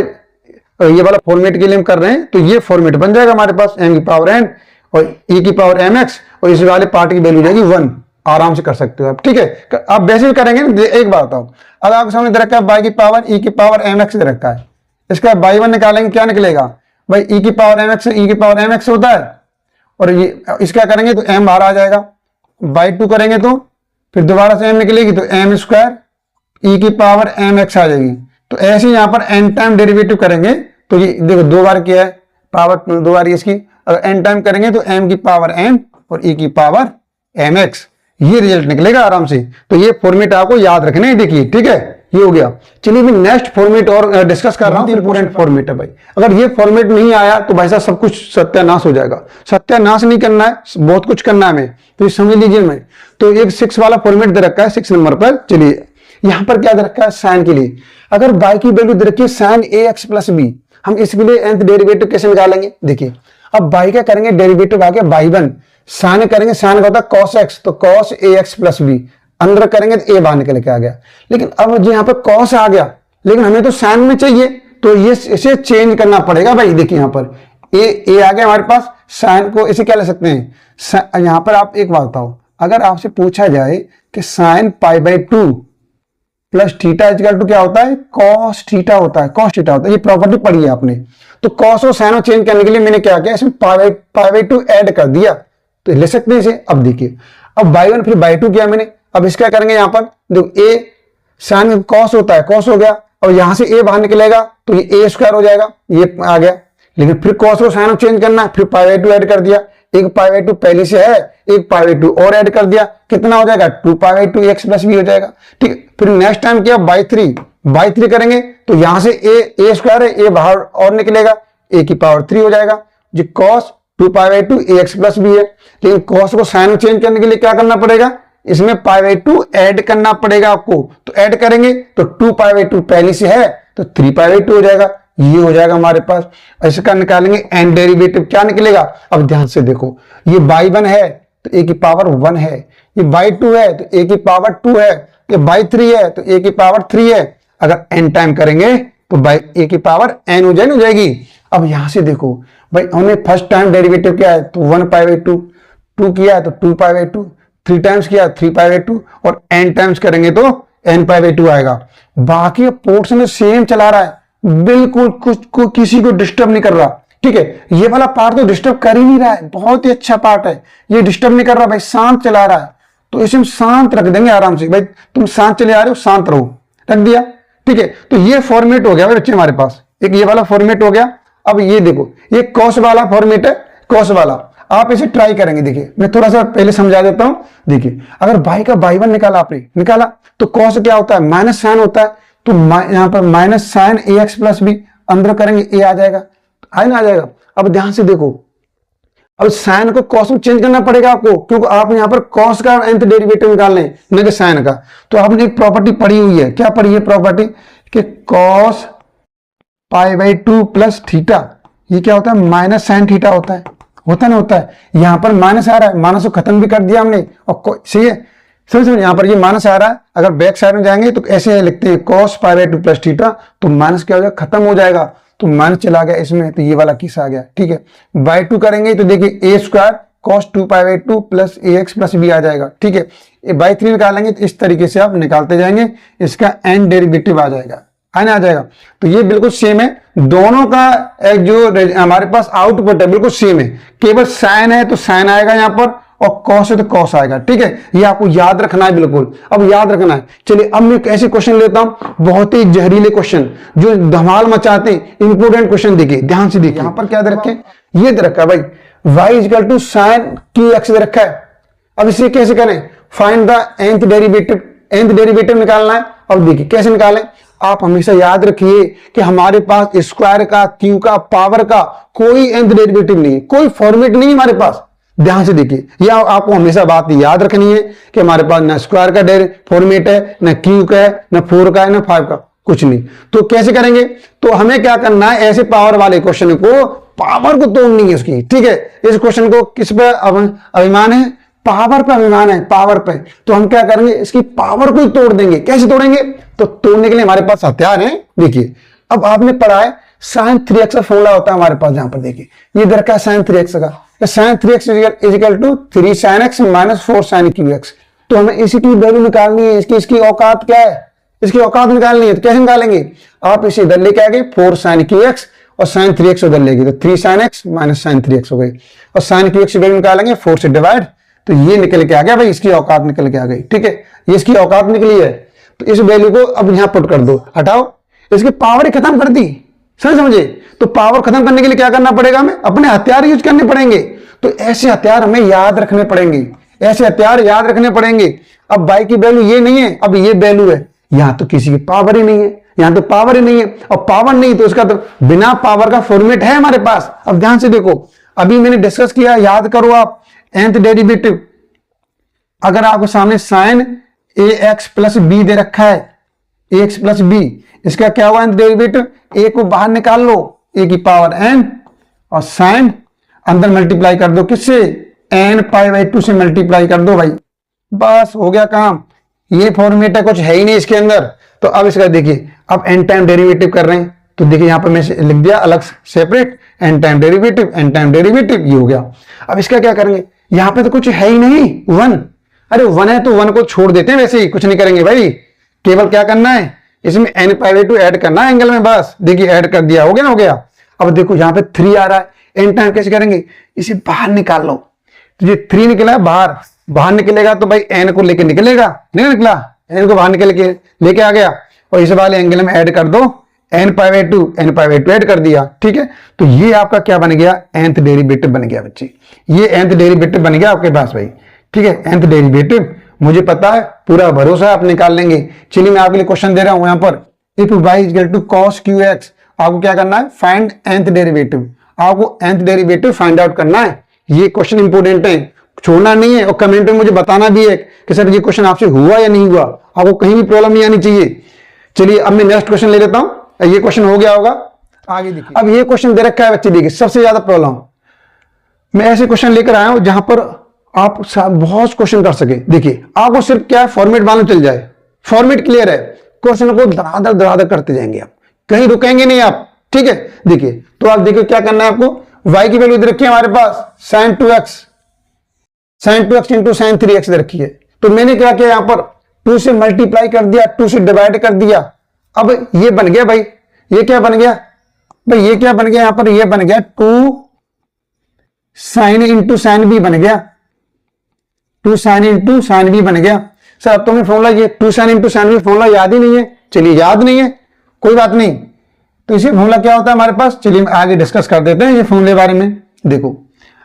ये वाला फॉर्मेट के लिए हम कर रहे हैं, तो ये फॉर्मेट बन जाएगा हमारे पास, m की पावर n और e की पावर mx, और इस वाले पार्ट की वैल्यू जाएगी 1। आराम से कर सकते हो आप, ठीक है। आप वैसे भी करेंगे। एक बात बताओ, अब आपके सामने दे रखा है y की पावर e की पावर mx दे रखा है, इसका y1 निकालेंगे, क्या निकलेगा भाई, e की पावर mx e की पावर mx होता है, और ये इसका करेंगे तो m बाहर आ जाएगा, y2 करेंगे तो फिर दोबारा से m निकलेगी, तो m स्क्वायर e की पावर mx आ जाएगी। तो ऐसे यहाँ पर n टाइम डेरिवेटिव करेंगे, तो ये देखो 2 बार किया है, पावर 2 बार इसकी, अगर n टाइम करेंगे तो m की पावर n और e की पावर mx, ये रिजल्ट निकलेगा आराम से। तो ये फॉर्मेट आपको याद रखने हैं, देखिए, ठीक है, ये हो गया। चलिए मैं नेक्स्ट फॉर्मेट और डिस्कस कर रहा हूँ, इंपोर्टेंट फॉर्मेट है भाई। अगर ये फॉर्मेट नहीं आया तो भाई साहब सब कुछ सत्यानाश हो जाएगा। सत्यानाश नहीं करना है, बहुत कुछ करना है हमें, तो ये समझ लीजिए। मैं तो एक 6 वाला फॉर्मेट दे रखा है 6 नंबर पर। चलिए यहाँ पर क्या दे रखा है, साइन के लिए अगर y की वैल्यू दे रखी है साइन ax प्लस b, हम इसके लिए nth डेरिवेटिव कैसे निकालेंगे, देखिए। अब y का करेंगे डेरिवेटिव आ गया y1, साइन करेंगे, साइन का होता है cos x, तो cos ax प्लस b, अंदर करेंगे तो a बाहर निकल के आ गया। लेकिन अब जो यहाँ पर cos आ गया, लेकिन हमें तो साइन में चाहिए, तो ये इसे चेंज करना पड़ेगा भाई। देखिए यहाँ पर a आ गया हमारे पास, साइन को इसे क्या ले सकते हैं, यहाँ पर आप एक बात बताओ, अगर आपसे पूछा जाए कि sine π/2 plus theta equal to क्या होता है, कॉस थीटा होता है, कॉस थीटा होता है, ये प्रॉपर्टी पढ़ी है आपने। तो कॉस और साइन चेंज करने के लिए मैंने क्या किया, इसमें π/2 ऐड कर दिया, तो ले सकते हैं इसे। अब देखिए, अब y1 फिर y2 किया मैंने, अब इसका करेंगे यहाँ पर, देखो a साइन कॉस होता है, कॉस हो गया, और यहां से a बाहर निकलेगा तो ये a स्क्वायर हो जाएगा, ये आ गया। लेकिन फिर कॉस और साइन चेंज करना, फिर π/2 ऐड कर दिया, एक π/2 पहले से है, एक π/2 और ऐड कर दिया, कितना हो जाएगा 2π/2 x प्लस b हो जाएगा, ठीक। फिर नेक्स्ट टाइम किया y3 करेंगे, तो यहां से a स्क्वायर है, a बाहर और निकलेगा, a की पावर 3 हो जाएगा, जो cos 2π/2 ax प्लस b है। लेकिन cos को साइन चेंज करने के लिए क्या करना पड़ेगा, इसमें π/2 ऐड करना पड़ेगा आपको, तो ऐड करेंगे तो 2π/2 पहले से है, तो 3π/2 हो जाएगा, ये हो जाएगा हमारे पास। इसका निकालेंगे एन डेरिवेटिव, क्या निकलेगा, अब ध्यान से देखो, ये y1 है तो a की पावर 1 है, ये y2 है तो a की पावर 2 है, ये y3 है तो a की पावर 3 है। अगर n टाइम करेंगे तो a की पावर n हो जाएगी। अब यहां से देखो भाई, हमने फर्स्ट टाइम डेरिवेटिव किया है तो 1π/2, 2 किया है तो 2π/2, 3 टाइम्स किया 3π/2, और n टाइम्स करेंगे तो n π/2 आएगा। बाकी पोर्ट्स में सेम चला रहा है, बिल्कुल कुछ किसी को डिस्टर्ब नहीं कर रहा, ठीक है। ये वाला पार्ट तो डिस्टर्ब कर ही नहीं रहा है, बहुत ही अच्छा पार्ट है, ये डिस्टर्ब नहीं कर रहा भाई, शांत चला रहा है। तो इसे हम शांत रख देंगे आराम से, भाई तुम शांत चले आ रहे हो, शांत रहो, रख दिया, ठीक है। तो ये फॉर्मेट हो गया भाई बच्चे हमारे पास, एक ये वाला फॉर्मेट हो गया। अब ये देखो, ये कॉस वाला फॉर्मेट है, कॉस वाला आप इसे ट्राई करेंगे। देखिए मैं थोड़ा सा पहले समझा देता हूं। देखिए अगर y का y1 निकाला, आपने निकाला, तो कॉस क्या होता है, माइनस साइन होता है, तो यहां पर minus sine ax plus b, अंदर करेंगे a आ जाएगा, आ जाएगा। अब ध्यान से देखो, अब साइन को कॉस में चेंज करना पड़ेगा आपको, क्योंकि आप यहां पर कॉस का nth डेरिवेटिव निकाल रहे हैं, न कि साइन का। तो आपने एक प्रॉपर्टी पढ़ी हुई है, क्या पढ़ी है प्रॉपर्टी, कि कॉस π/2 प्लस थीटा, ये क्या होता है, माइनस साइन थीटा होता है, होता है। यहां पर माइनस आ रहा है, माइनस को खत्म भी कर दिया हमने, और सही है, समझ यहाँ पर ये माइनस आ रहा है। अगर बैक साइड में जाएंगे तो ऐसे लिखते हैं cos π/2 प्लस थीटा, तो माइनस क्या हो जाएगा, खत्म हो जाएगा, तो माइनस चला गया इसमें, तो ये वाला किस आ गया, ठीक है। y2 करेंगे तो देखिए a square cos 2π/2 plus ax plus b आ जाएगा, ठीक है। y3 निकालेंगे तो इस तरीके से आप निकालते जाएंगे, इसका n डेरिवेटिव आ जाएगा, आ जाएगा। तो ये बिल्कुल सेम है, दोनों का जो हमारे पास आउटपुट है बिल्कुल सेम है, केवल साइन है तो साइन आएगा यहाँ पर, और कॉस है तो कॉस आएगा, ठीक है। ये आपको याद रखना है बिल्कुल, अब याद रखना है। चलिए अब मैं ऐसे क्वेश्चन लेता हूं, बहुत ही जहरीले क्वेश्चन जो धमाल मचाते हैं, इंपोर्टेंट क्वेश्चन देखिए, ध्यान से देखिए। यहां पर क्या दे रखे, ये दे रखा है भाई, y इक्वल टू साइन की एक्स दे रखा है। अब इसे कैसे करें, फाइंड द nth डेरिवेटिव निकालना है। अब देखिए कैसे निकालें, आप हमेशा याद रखिए कि हमारे पास स्क्वायर का, क्यू का, पावर का कोई nth डेरिवेटिव नहीं है, कोई फॉर्मेट नहीं है हमारे पास। ध्यान से देखिए, यह आपको हमेशा बात याद रखनी है कि हमारे पास ना स्क्वायर का फॉर्मेट है, ना क्यू का है, ना 4 का है, ना 5 का, कुछ नहीं। तो कैसे करेंगे? तो हमें क्या करना है, ऐसे पावर वाले क्वेश्चन को पावर को तोड़नी है उसकी, ठीक है। इस क्वेश्चन को किस पे अभिमान है? पावर पे अभिमान है, पावर पे। तो हम क्या करेंगे, इसकी पावर को तोड़ देंगे। कैसे तोड़ेंगे? तो तोड़ने के लिए हमारे पास हथियार है। देखिए, अब आपने पढ़ा है sin 3x का फॉर्मूला होता है हमारे पास। जहां पर देखिए ये इधर का sin 3x का, sin 3x is equal to 3 sin x minus 4 sin qx। तो हमें इसी की वैल्यू निकालनी है, इसकी औकात क्या है, इसकी औकात निकालनी है। तो कैसे निकालेंगे? आप इसे इधर लेके आगे 4 sin qx और sin 3x उधर लेगी, तो 3 sin x minus sin 3x हो गई। और sin qx की वैल्यू निकालेंगे 4 से डिवाइड, तो ये निकल के आ गया भाई, इसकी औकात निकल के आ गई, ठीक है। ये इसकी औकात निकली है। तो इस वैल्यू को अब यहां पुट कर दो, हटाओ, इसकी पावर ही खत्म कर दी। समझे? तो पावर खत्म करने के लिए क्या करना पड़ेगा? हमें अपने हथियार यूज करने पड़ेंगे। तो ऐसे हथियार हमें याद रखने पड़ेंगे, ऐसे हथियार याद रखने पड़ेंगे। अब y की वैल्यू ये नहीं है, अब ये वैल्यू है। यहां तो किसी की पावर ही नहीं है, यहां तो पावर ही नहीं है। और पावर नहीं तो इसका तो बिना पावर का फॉर्मेट है हमारे पास। अब ध्यान से देखो, अभी मैंने डिस्कस किया, याद करो आप, nth डेरिवेटिव। अगर आपको सामने साइन ax प्लस बी दे रखा है, ax प्लस बी, इसका क्या हुआ nth डेरिवेटिव? a को बाहर निकाल लो, a की पावर n, और साइन अंदर मल्टीप्लाई कर दो, किससे? n पाई बाई 2 से मल्टीप्लाई कर दो भाई, बस हो गया काम। ये फॉर्मेट है, कुछ है ही नहीं इसके अंदर। तो अब इसका देखिए, अब n टाइम डेरिवेटिव कर रहे हैं, तो देखिए यहां पर मैं लिख दिया अलग separate, n time derivative, n time derivative, ये हो गया। अब इसका क्या करेंगे? यहां पे तो कुछ है ही नहीं, 1। अरे 1 है तो 1 को छोड़ देते हैं, वैसे ही कुछ नहीं करेंगे भाई। केवल क्या करना है, इसमें n पाई बाई 2 ऐड करना है एंगल में, बस। देखिए ऐड कर दिया, हो गया, हो गया। अब देखो यहाँ पे 3 आ रहा है, n टाइम कैसे करेंगे? इसे बाहर निकाल लो। तो ये 3 निकला बाहर, बाहर निकलेगा तो भाई n को लेके निकलेगा, नहीं निकला, n को बाहर निकल के लेके आ गया, और इस वाले एंगल में ऐड कर दो, n pi by 2, n pi by 2 add कर दिया, ठीक है। तो ये आपका क्या बन गया? nth डेरिवेटिव बन गया बच्चे, ये nth डेरिवेटिव बन गया आपके पास भाई, ठीक है। nth डेरिवेटिव मुझे पता है, पूरा भरोसा है आप निकाल लेंगे। चलिए मैं आपके लिए क्वेश्चन दे रहा हूं यहां पर, if y is equal to cos qx, आपको क्या करना है? Find nth derivative. आपको nth डेरिवेटिव फाइंड आउट करना है। ये क्वेश्चन इंपोर्टेंट है, छोड़ना नहीं है, और कमेंट में मुझे बताना भी है कि सर ये क्वेश्चन आपसे हुआ या नहीं हुआ। आपको कहीं भी प्रॉब्लम नहीं आनी चाहिए। चलिए अब मैं नेक्स्ट क्वेश्चन ले लेता हूं, ये क्वेश्चन हो गया होगा, आगे देखिए। अब ये क्वेश्चन दे रखा है बच्चे, देखिए सबसे ज्यादा प्रॉब्लम, मैं ऐसे क्वेश्चन लेकर आया हूं जहां पर आप बहुत क्वेश्चन कर सके। देखिए आपको सिर्फ क्या फॉर्मेट मालूम चल जाए, फॉर्मेट क्लियर है, क्वेश्चन को धड़ाधड़ धड़ाधड़ करते जाएंगे आप, कहीं रुकेंगे नहीं आप, ठीक है। देखिए तो आप देखिए क्या करना है आपको, y की वैल्यू इधर रखी है हमारे पास sin 2x, sin 2x into sin 3x इधर रखी है। तो मैंने क्या किया, यहां पर 2 से मल्टीप्लाई कर दिया, 2 से डिवाइड कर दिया। अब ये बन गया भाई, ये क्या बन गया भाई, ये क्या बन गया, यहां पर ये बन गया 2 sin इंटू sin b बन गया, 2 sin इंटू sin b बन गया। सर अब तो हमें फॉर्मूला, ये 2 sin into sin b formula याद ही नहीं है। चलिए याद नहीं है, कोई बात नहीं, तो इसे फॉर्मूला क्या होता है हमारे पास, चलिए आगे डिस्कस कर देते हैं ये फॉर्मूले बारे में। देखो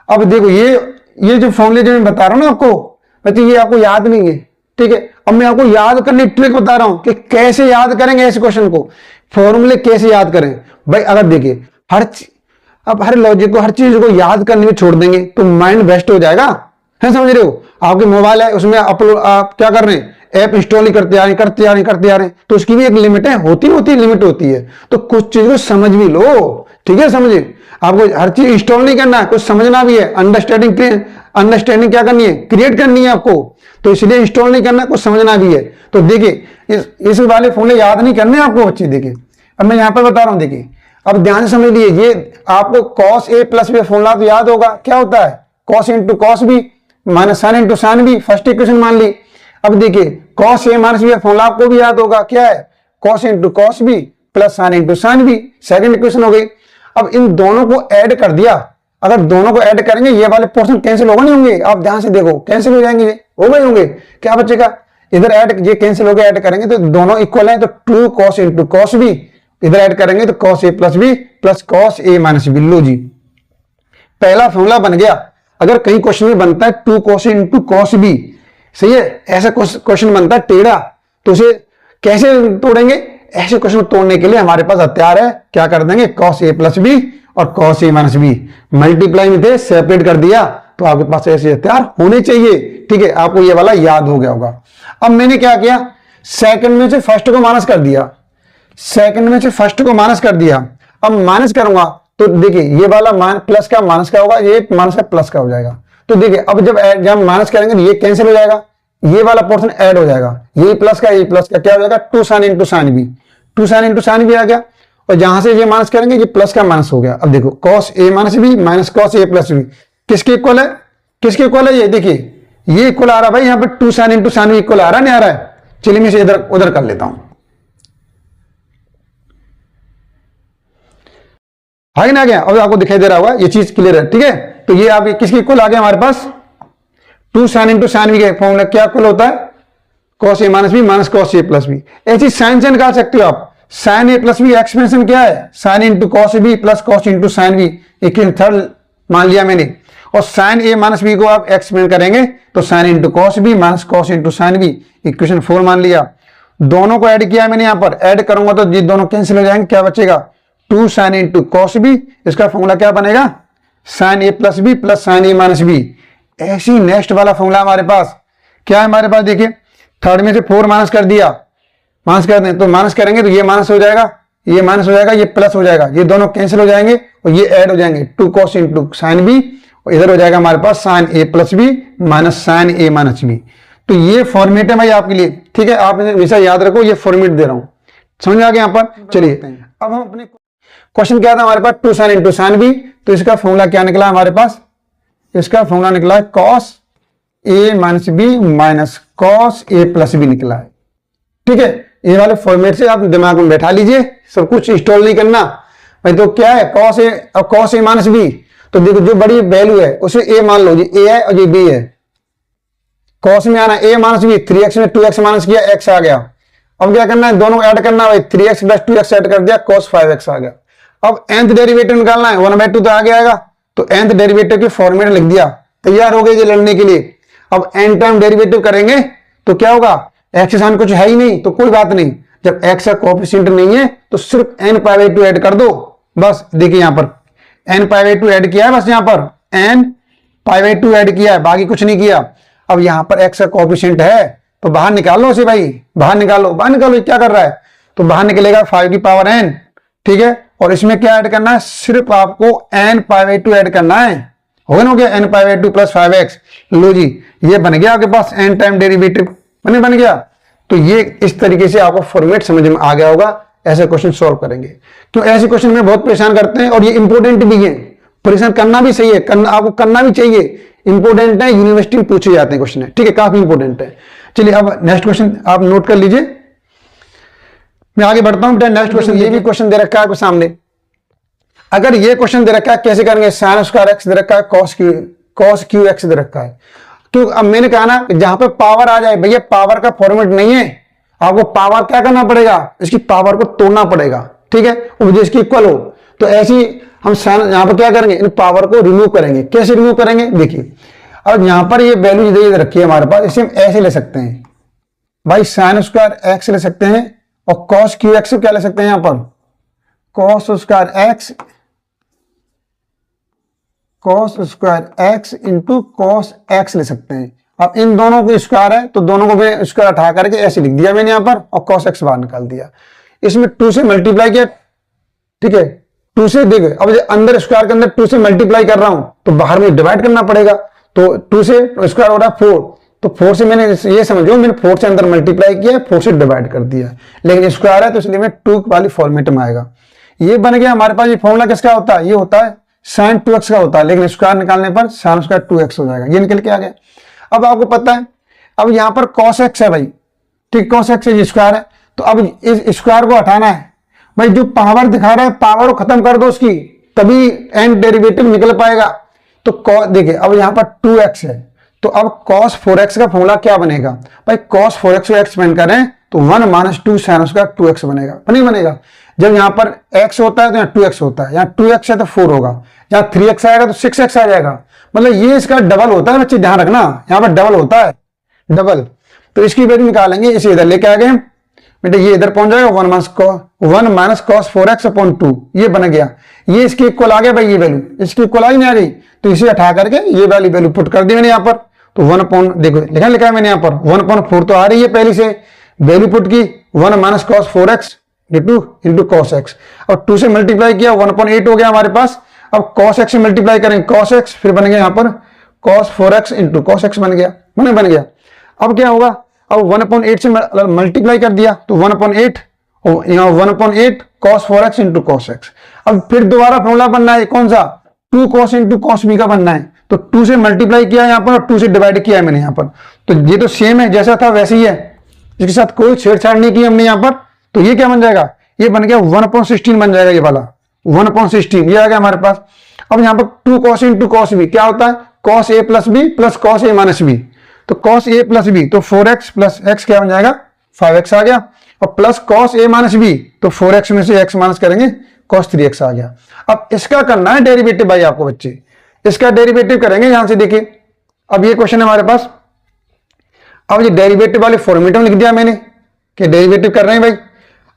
अब देखो, ये जो फॉर्मूले जो मैं बता रहा हूं ना आपको बच्चे, ये आपको याद नहीं है, ठीक है। अब मैं आपको याद करने की ट्रिक बता रहा हूं कि कैसे याद करेंगे ऐसे क्वेश्चन को, फॉर्मूले कैसे याद करें भाई। अगर देखिए हर लॉजिक को, हर चीज को याद करने में छोड़ देंगे तो माइंड वेस्ट हो जाएगा, है समझ रहे हो। आपके मोबाइल है, उसमें अपलोड आप क्या कर रहे हैं, ऐप इंस्टॉल ही करते आ रहे हैं, तो उसकी भी एक लिमिट है, लिमिट होती है। तो कुछ चीज को समझ भी लो, ठीक है, समझे। आपको हर चीज इंस्टॉल नहीं करना है, कुछ समझना भी है, अंडरस्टैंडिंग क्या करनी है, क्रिएट करनी है आपको। तो इसलिए इंस्टॉल नहीं करना, कुछ समझना भी है। तो देखिए इस वाले फॉर्मूले याद नहीं करने आपको बच्चे। देखिए अब मैं यहां पर बता रहा हूं, देखिए अब ध्यान से समझ लिए, ये आपको cos a plus b formula तो याद होगा, क्या होता है, cos into cos b minus sin into sin b, first equation मान ली। अब देखिए cos a minus b formula आपको भी याद होगा, क्या है, cos into cos b plus sin into sin b, second equation हो गई। अब इन दोनों को ऐड कर दिया, अगर दोनों को ऐड करेंगे ये वाले पोर्शन कैंसिल होगा नहीं होंगे, आप ध्यान से देखो कैंसिल हो जाएंगे, हो गए होंगे, क्या बचेगा, इधर ऐड, ये कैंसिल हो गया, ऐड करेंगे तो दोनों इक्वल है, तो 2 cos इंटू cos b, इधर ऐड करेंगे तो cos a plus b plus cos a minus b। लो जी, पहला फॉर्मूला बन गया। अगर कहीं क्वेश्चन में बनता है 2 cos इंटू cos b, सही है, ऐसा क्वेश्चन बनता है टेढ़ा, तो उसे कैसे तोड़ेंगे, ऐसे क्वेश्चन तोड़ने के लिए हमारे पास हथियार है, क्या कर देंगे, cos a प्लस बी और cos a minus b multiply में थे, सेपरेट कर दिया, तो आपके पास ऐसे हथियार होने चाहिए। ठीक है, आपको ये वाला याद हो गया होगा। अब मैंने क्या किया, सेकंड में से फर्स्ट को माइनस कर दिया, सेकंड में से फर्स्ट को माइनस कर दिया। अब माइनस करूंगा तो देखिए ये वाला प्लस का माइनस का होगा, ये माइनस का प्लस का हो जाएगा। तो देखिए अब जब माइनस करेंगे तो ये कैंसिल हो जाएगा, ये वाला पोर्शन ऐड हो जाएगा, ये प्लस का ये प्लस का क्या हो जाएगा, 2 sin into sine b, 2 sin into sine b आ गया। और जहां से ये माइनस करेंगे ये प्लस का माइनस हो गया। अब देखो cos a minus b minus cos a plus b किसके इक्वल है, किसके इक्वल है, ये देखिए ये इक्वल आ रहा है भाई, यहाँ पे 2 sin into sine b equal आ रहा है, नहीं आ रहा है। चलिए मैं इसे इधर उधर कर लेता हूं, है ना, गया अब आपको दिखाई दे रहा होगा, ये चीज क्लियर है। ठीक है, तो ये आप किसके इक्वल आ गया हमारे पास, 2 sin इंटू साइन बी के फॉर्मूला क्या इक्वल होता है, cos a minus b minus cos a plus b. ऐसी साइन से निकाल सकते हो आप, sin a plus b expansion क्या है, sin into cos b plus cos into sine b, equation third मान लिया मैंने। और sin a माइनस बी को आप एक्सपेंड करेंगे तो sin into cos b minus cos into sine b, equation 4 मान लिया। दोनों को ऐड किया मैंने, यहां पर ऐड करूंगा तो ये दोनों कैंसिल हो जाएंगे, क्या बचेगा, 2 sin इंटू cos बी, इसका फॉर्मूला क्या बनेगा, sin a plus b plus sin a minus b. ऐसी नेक्स्ट वाला फॉर्मूला हमारे पास क्या है, हमारे पास देखिए थर्ड में से 4 माइनस कर दिया, माइनस कर दें तो माइनस करेंगे तो ये माइनस हो जाएगा, ये माइनस हो जाएगा, ये प्लस हो जाएगा, ये दोनों कैंसिल हो जाएंगे और ये ऐड हो जाएंगे, 2 cos इंटू साइन बी, और इधर हो जाएगा हमारे पास sin a plus b minus sin a minus b. तो ये फॉर्मेट है भाई आपके लिए। ठीक है, आप हमेशा याद रखो, ये फॉर्मेट दे रहा हूं, समझ आ गया यहाँ पर। चलिए अब हम अपने क्वेश्चन क्या था हमारे पास, 2 sin इंटू साइन बी, तो इसका फॉर्मूला क्या निकला हमारे पास, इसका फॉर्मूला निकला है cos a minus b minus cos a plus b निकला है। ठीक है, ये वाले फॉर्मेट से आप दिमाग में बैठा लीजिए, सब कुछ इंस्टॉल नहीं करना भाई। तो क्या है cos a, अब cos a माइनस बी, तो देखो जो बड़ी वैल्यू है उसे a मान लो, ये a है और ये b है। cos में आना a माइनस बी, 3x में 2x माइनस किया, x आ गया। अब क्या करना है, दोनों ऐड करना है, 3x प्लस 2x ऐड कर दिया, cos 5x आ गया। अब nth डेरिवेटिव निकालना है, 1/2 तो आगे आएगा, तो nth डेरिवेटिव की फॉर्मूला लिख दिया, तैयार हो गए ये लड़ने के लिए। अब n टर्म डेरिवेटिव करेंगे तो क्या होगा, x साइन कुछ है ही नहीं तो कोई बात नहीं, जब x का कोएफिशिएंट नहीं है तो सिर्फ n π/2 ऐड कर दो बस। देखिए यहां पर n π/2 ऐड किया है, बस यहां पर n π/2 ऐड किया है, बाकी कुछ नहीं किया। अब यहां पर x का कोएफिशिएंट है तो बाहर निकालो उसे भाई, बाहर निकालो, बाहर निकालो, क्या कर रहा है, तो बाहर निकलेगा 5 की पावर n। ठीक है, और इसमें क्या ऐड करना है, सिर्फ आपको n π/2 ऐड करना है, हो गया n π/2 प्लस 5x। लो जी, ये बन गया आपके पास n टाइम डेरिवेटिव, बन गया। तो ये इस तरीके से आपको फॉर्मेट समझ में आ गया होगा, ऐसे क्वेश्चन सॉल्व करेंगे। क्यों ऐसे क्वेश्चन में बहुत परेशान करते हैं और ये इंपॉर्टेंट भी है, परेशान करना भी सही है, आपको करना भी चाहिए, इंपॉर्टेंट है, यूनिवर्सिटी में पूछे जाते हैं क्वेश्चन है। ठीक है, काफी इंपॉर्टेंट है। चलिए अब नेक्स्ट क्वेश्चन आप नोट कर लीजिए, मैं आगे बढ़ता हूं। नेक्स्ट क्वेश्चन, ये भी क्वेश्चन दे रखा है आपके सामने। अगर ये क्वेश्चन दे रखा है कैसे करेंगे, sin स्क्वायर x दे रखा है, cos क्यू एक्स दे रखा है। तो अब मैंने कहा ना जहां पे पावर आ जाए, भैया पावर का फॉर्मेट नहीं है, आपको पावर क्या करना पड़ेगा, इसकी पावर को तोड़ना पड़ेगा। ठीक है, वो जिसकी इक्वल हो, तो ऐसी हम sin यहां पर क्या करेंगे, इन पावर को रिमूव करेंगे। कैसे रिमूव करेंगे, देखिए अब यहां पर ये वैल्यू दे रखी है हमारे पास, इसे हम ऐसे ले सकते हैं भाई, sin स्क्वायर x ले सकते हैं और cos क्यू एक्स क्या ले सकते हैं, यहां पर cos square x into cos x ले सकते हैं। अब इन दोनों को स्क्वायर है तो दोनों को स्क्वायर उठा करके ऐसे लिख दिया मैंने यहां पर, और cos x बाहर निकाल दिया। इसमें 2 से मल्टीप्लाई किया, ठीक है, 2 से देखो, अब अंदर स्क्वायर के अंदर 2 से मल्टीप्लाई कर रहा हूं तो बाहर में डिवाइड करना पड़ेगा, तो 2 से स्क्वायर हो रहा है 4, तो 4 से मैंने ये समझो मैंने 4 से अंदर मल्टीप्लाई किया, 4 से डिवाइड कर दिया, लेकिन स्क्वायर है तो इसलिए मैं 2 वाली फॉर्मेट में आएगा। ये बन गया हमारे पास। ये फॉर्मूला किसका होता है, ये होता है sin 2x का होता है, लेकिन स्क्वायर निकालने पर sin स्क्वायर 2x हो जाएगा, ये निकल के आ गया। अब आपको पता है, अब यहां पर cos x है भाई, ठीक, cos x है, स्क्वायर है, तो अब इस स्क्वायर को हटाना है भाई, जो पावर दिखा रहा है पावर को खत्म कर दो उसकी, तभी n डेरिवेटिव निकल पाएगा। तो देखिए अब यहां पर 2x है, तो अब cos 4x का फॉर्मूला क्या बनेगा भाई, cos 4x को एक्सपेंड करें तो 1 माइनस 2 sin स्क्वायर 2x बनेगा, नहीं बनेगा। जब यहां पर x होता है तो यहाँ 2x होता है, यहाँ 2x है तो 4 होगा, जहां 3x आएगा तो 6x आ जाएगा, मतलब ये इसका डबल होता है बच्चे, ध्यान रखना, यहाँ पर डबल होता है, डबल। तो इसकी वैल्यू निकालेंगे, इसे इधर लेके आ गए, बेटा ये इधर पहुंच जाएगा 1 माइनस कॉस 4x अपॉन 2, ये बन गया। ये इसके इक्वल आ गया भाई, ये वैल्यू इसके इक्वल आई नहीं आ गई, तो इसे हटा करके ये वाली वैल्यू पुट कर दी मैंने यहाँ पर। तो 1 अपॉन, देखो लिखा है मैंने यहाँ पर 1/4 तो आ रही है पहले से, वैल्यू पुट की 1 minus cos 4x into cos x, और 2 से मल्टीप्लाई किया 1/8 हो गया हमारे पास। अब कॉस एक्स से मल्टीप्लाई करेंगे कॉस एक्स, फिर बन गया यहाँ पर cos 4x into cos x बन गया, बन गया। अब क्या होगा, अब 1/8 से मल्टीप्लाई कर दिया तो 1/8, यहाँ 1/8 cos 4x into cos x. अब फिर दोबारा फॉर्मूला बनना है, कौन सा, 2 कॉस इंटू कॉस बी का बनना है। तो 2 से मल्टीप्लाई किया यहाँ पर और 2 से डिवाइड किया है मैंने यहाँ पर, तो ये तो सेम है, जैसा था वैसे ही है, इसके साथ कोई छेड़छाड़ नहीं की हमने यहाँ पर। तो ये क्या बन जाएगा, ये बन गया 1/16 बन जाएगा, ये वाला 1/16 ये आ गया हमारे पास। अब यहाँ पर 2 कॉस इंटू कॉस बी क्या होता है, cos A plus b plus cos A minus b. तो कॉस ए प्लस बी तो 4x प्लस एक्स क्या बन जाएगा, 5x आ गया, और plus cos A minus b तो 4x में से x माइनस करेंगे cos 3x आ गया। अब इसका करना है डेरिवेटिव भाई आपको बच्चे, इसका डेरिवेटिव करेंगे यहां से। देखिए अब ये क्वेश्चन है हमारे पास, अब ये डेरिवेटिव वाले फॉर्मेट में लिख दिया मैंने कि डेरिवेटिव कर रहे हैं भाई।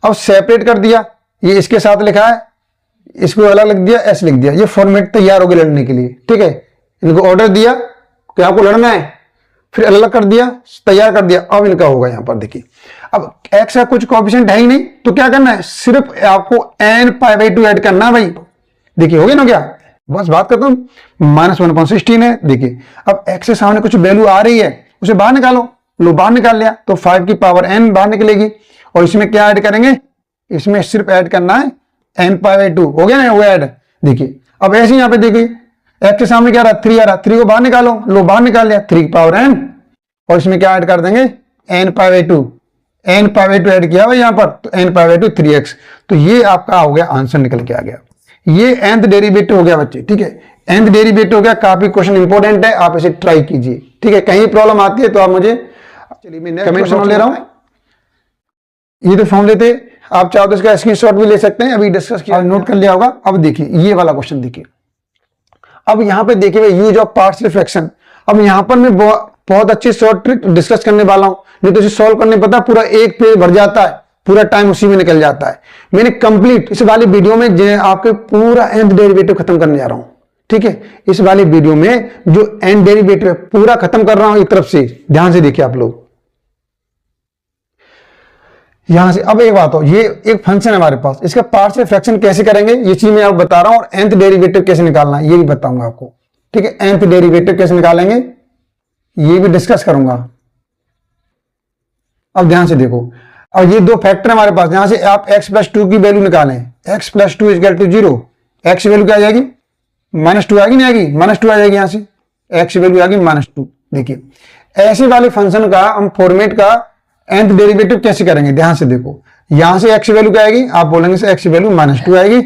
अब सेपरेट कर दिया, ये इसके साथ लिखा है, इसको अलग लिख दिया, ऐसे लिख दिया, ये फॉर्मेट तैयार हो गया लड़ने के लिए। ठीक है, इनको ऑर्डर दिया कि आपको लड़ना है, फिर अलग अलग कर दिया, तैयार कर दिया। अब इनका होगा यहाँ पर देखिए, अब x का कुछ कोएफिशिएंट है ही नहीं, तो क्या करना है, सिर्फ आपको n π/2 ऐड करना है भाई। देखिए हो गया ना, क्या बस बात करता हूं, -1/16 है। देखिए अब x के सामने कुछ वैल्यू आ रही है, उसे बाहर निकालो, लो बाहर निकाल लिया तो 5 की पावर n बाहर निकलेगी, और इसमें क्या ऐड करेंगे, इसमें सिर्फ ऐड करना है n π/2, हो गया ना वो ऐड। देखिए अब ऐसे यहाँ पे देखिए x के सामने क्या रहा, 3 आ रहा, 3 को बाहर निकालो, लो बाहर निकाल लिया, 3 की पावर n, और इसमें क्या ऐड कर देंगे n π/2 ऐड किया भाई यहाँ पर, तो n π/2 3x। तो ये आपका हो गया आंसर निकल के आ गया, ये nth डेरिवेटिव हो गया बच्चे। ठीक है, nth डेरिवेटिव हो गया, काफी क्वेश्चन इंपॉर्टेंट है, आप इसे ट्राई कीजिए। ठीक है, कहीं प्रॉब्लम आती है तो आप मुझे, चलिए मैं नेक्स्ट क्वेश्चन ले रहा हूं। ये तो फॉर्म लेते, आप चाहो तो इसका स्क्रीनशॉट भी ले सकते हैं, अभी डिस्कस किया नोट कर लिया होगा। अब देखिए ये वाला क्वेश्चन देखिए, अब यहाँ पे देखिए यूज ऑफ पार्शियल फ्रैक्शन। अब यहाँ पर मैं बहुत अच्छी शॉर्ट ट्रिक डिस्कस करने वाला हूं, नहीं तो इसे सॉल्व करने पता पूरा एक पेज भर जाता है, पूरा टाइम उसी में निकल जाता है। मैंने कंप्लीट इस वाली वीडियो में जो आपके पूरा nth डेरिवेटिव खत्म करने जा रहा हूं। ठीक है, इस वाली वीडियो में जो nth डेरिवेटिव है पूरा खत्म कर रहा हूं एक तरफ से, ध्यान से देखिए आप लोग यहां से। अब एक बात हो, ये एक फंक्शन है हमारे पास, इसका पार्शियल फ्रैक्शन कैसे करेंगे ये चीज मैं आपको बता रहा हूं, और nth डेरिवेटिव कैसे निकालना है ये भी बताऊंगा आपको। ठीक है, nth डेरिवेटिव कैसे निकालेंगे ये भी डिस्कस करूंगा। अब ध्यान से देखो, अब ये दो फैक्टर हमारे पास, यहां से आप x + 2 की वैल्यू निकालें, x + 2 = 0, x वैल्यू क्या आ जाएगी, -2 आएगी, नहीं आएगी, -2 आ जाएगी, यहां से x वैल्यू आ गई -2। देखिए ऐसे वाले फंक्शन का हम फॉर्मेट का nth डेरिवेटिव कैसे करेंगे, ध्यान से देखो, यहां से x वैल्यू क्या आएगी, आप बोलेंगे से x वैल्यू -2 आएगी,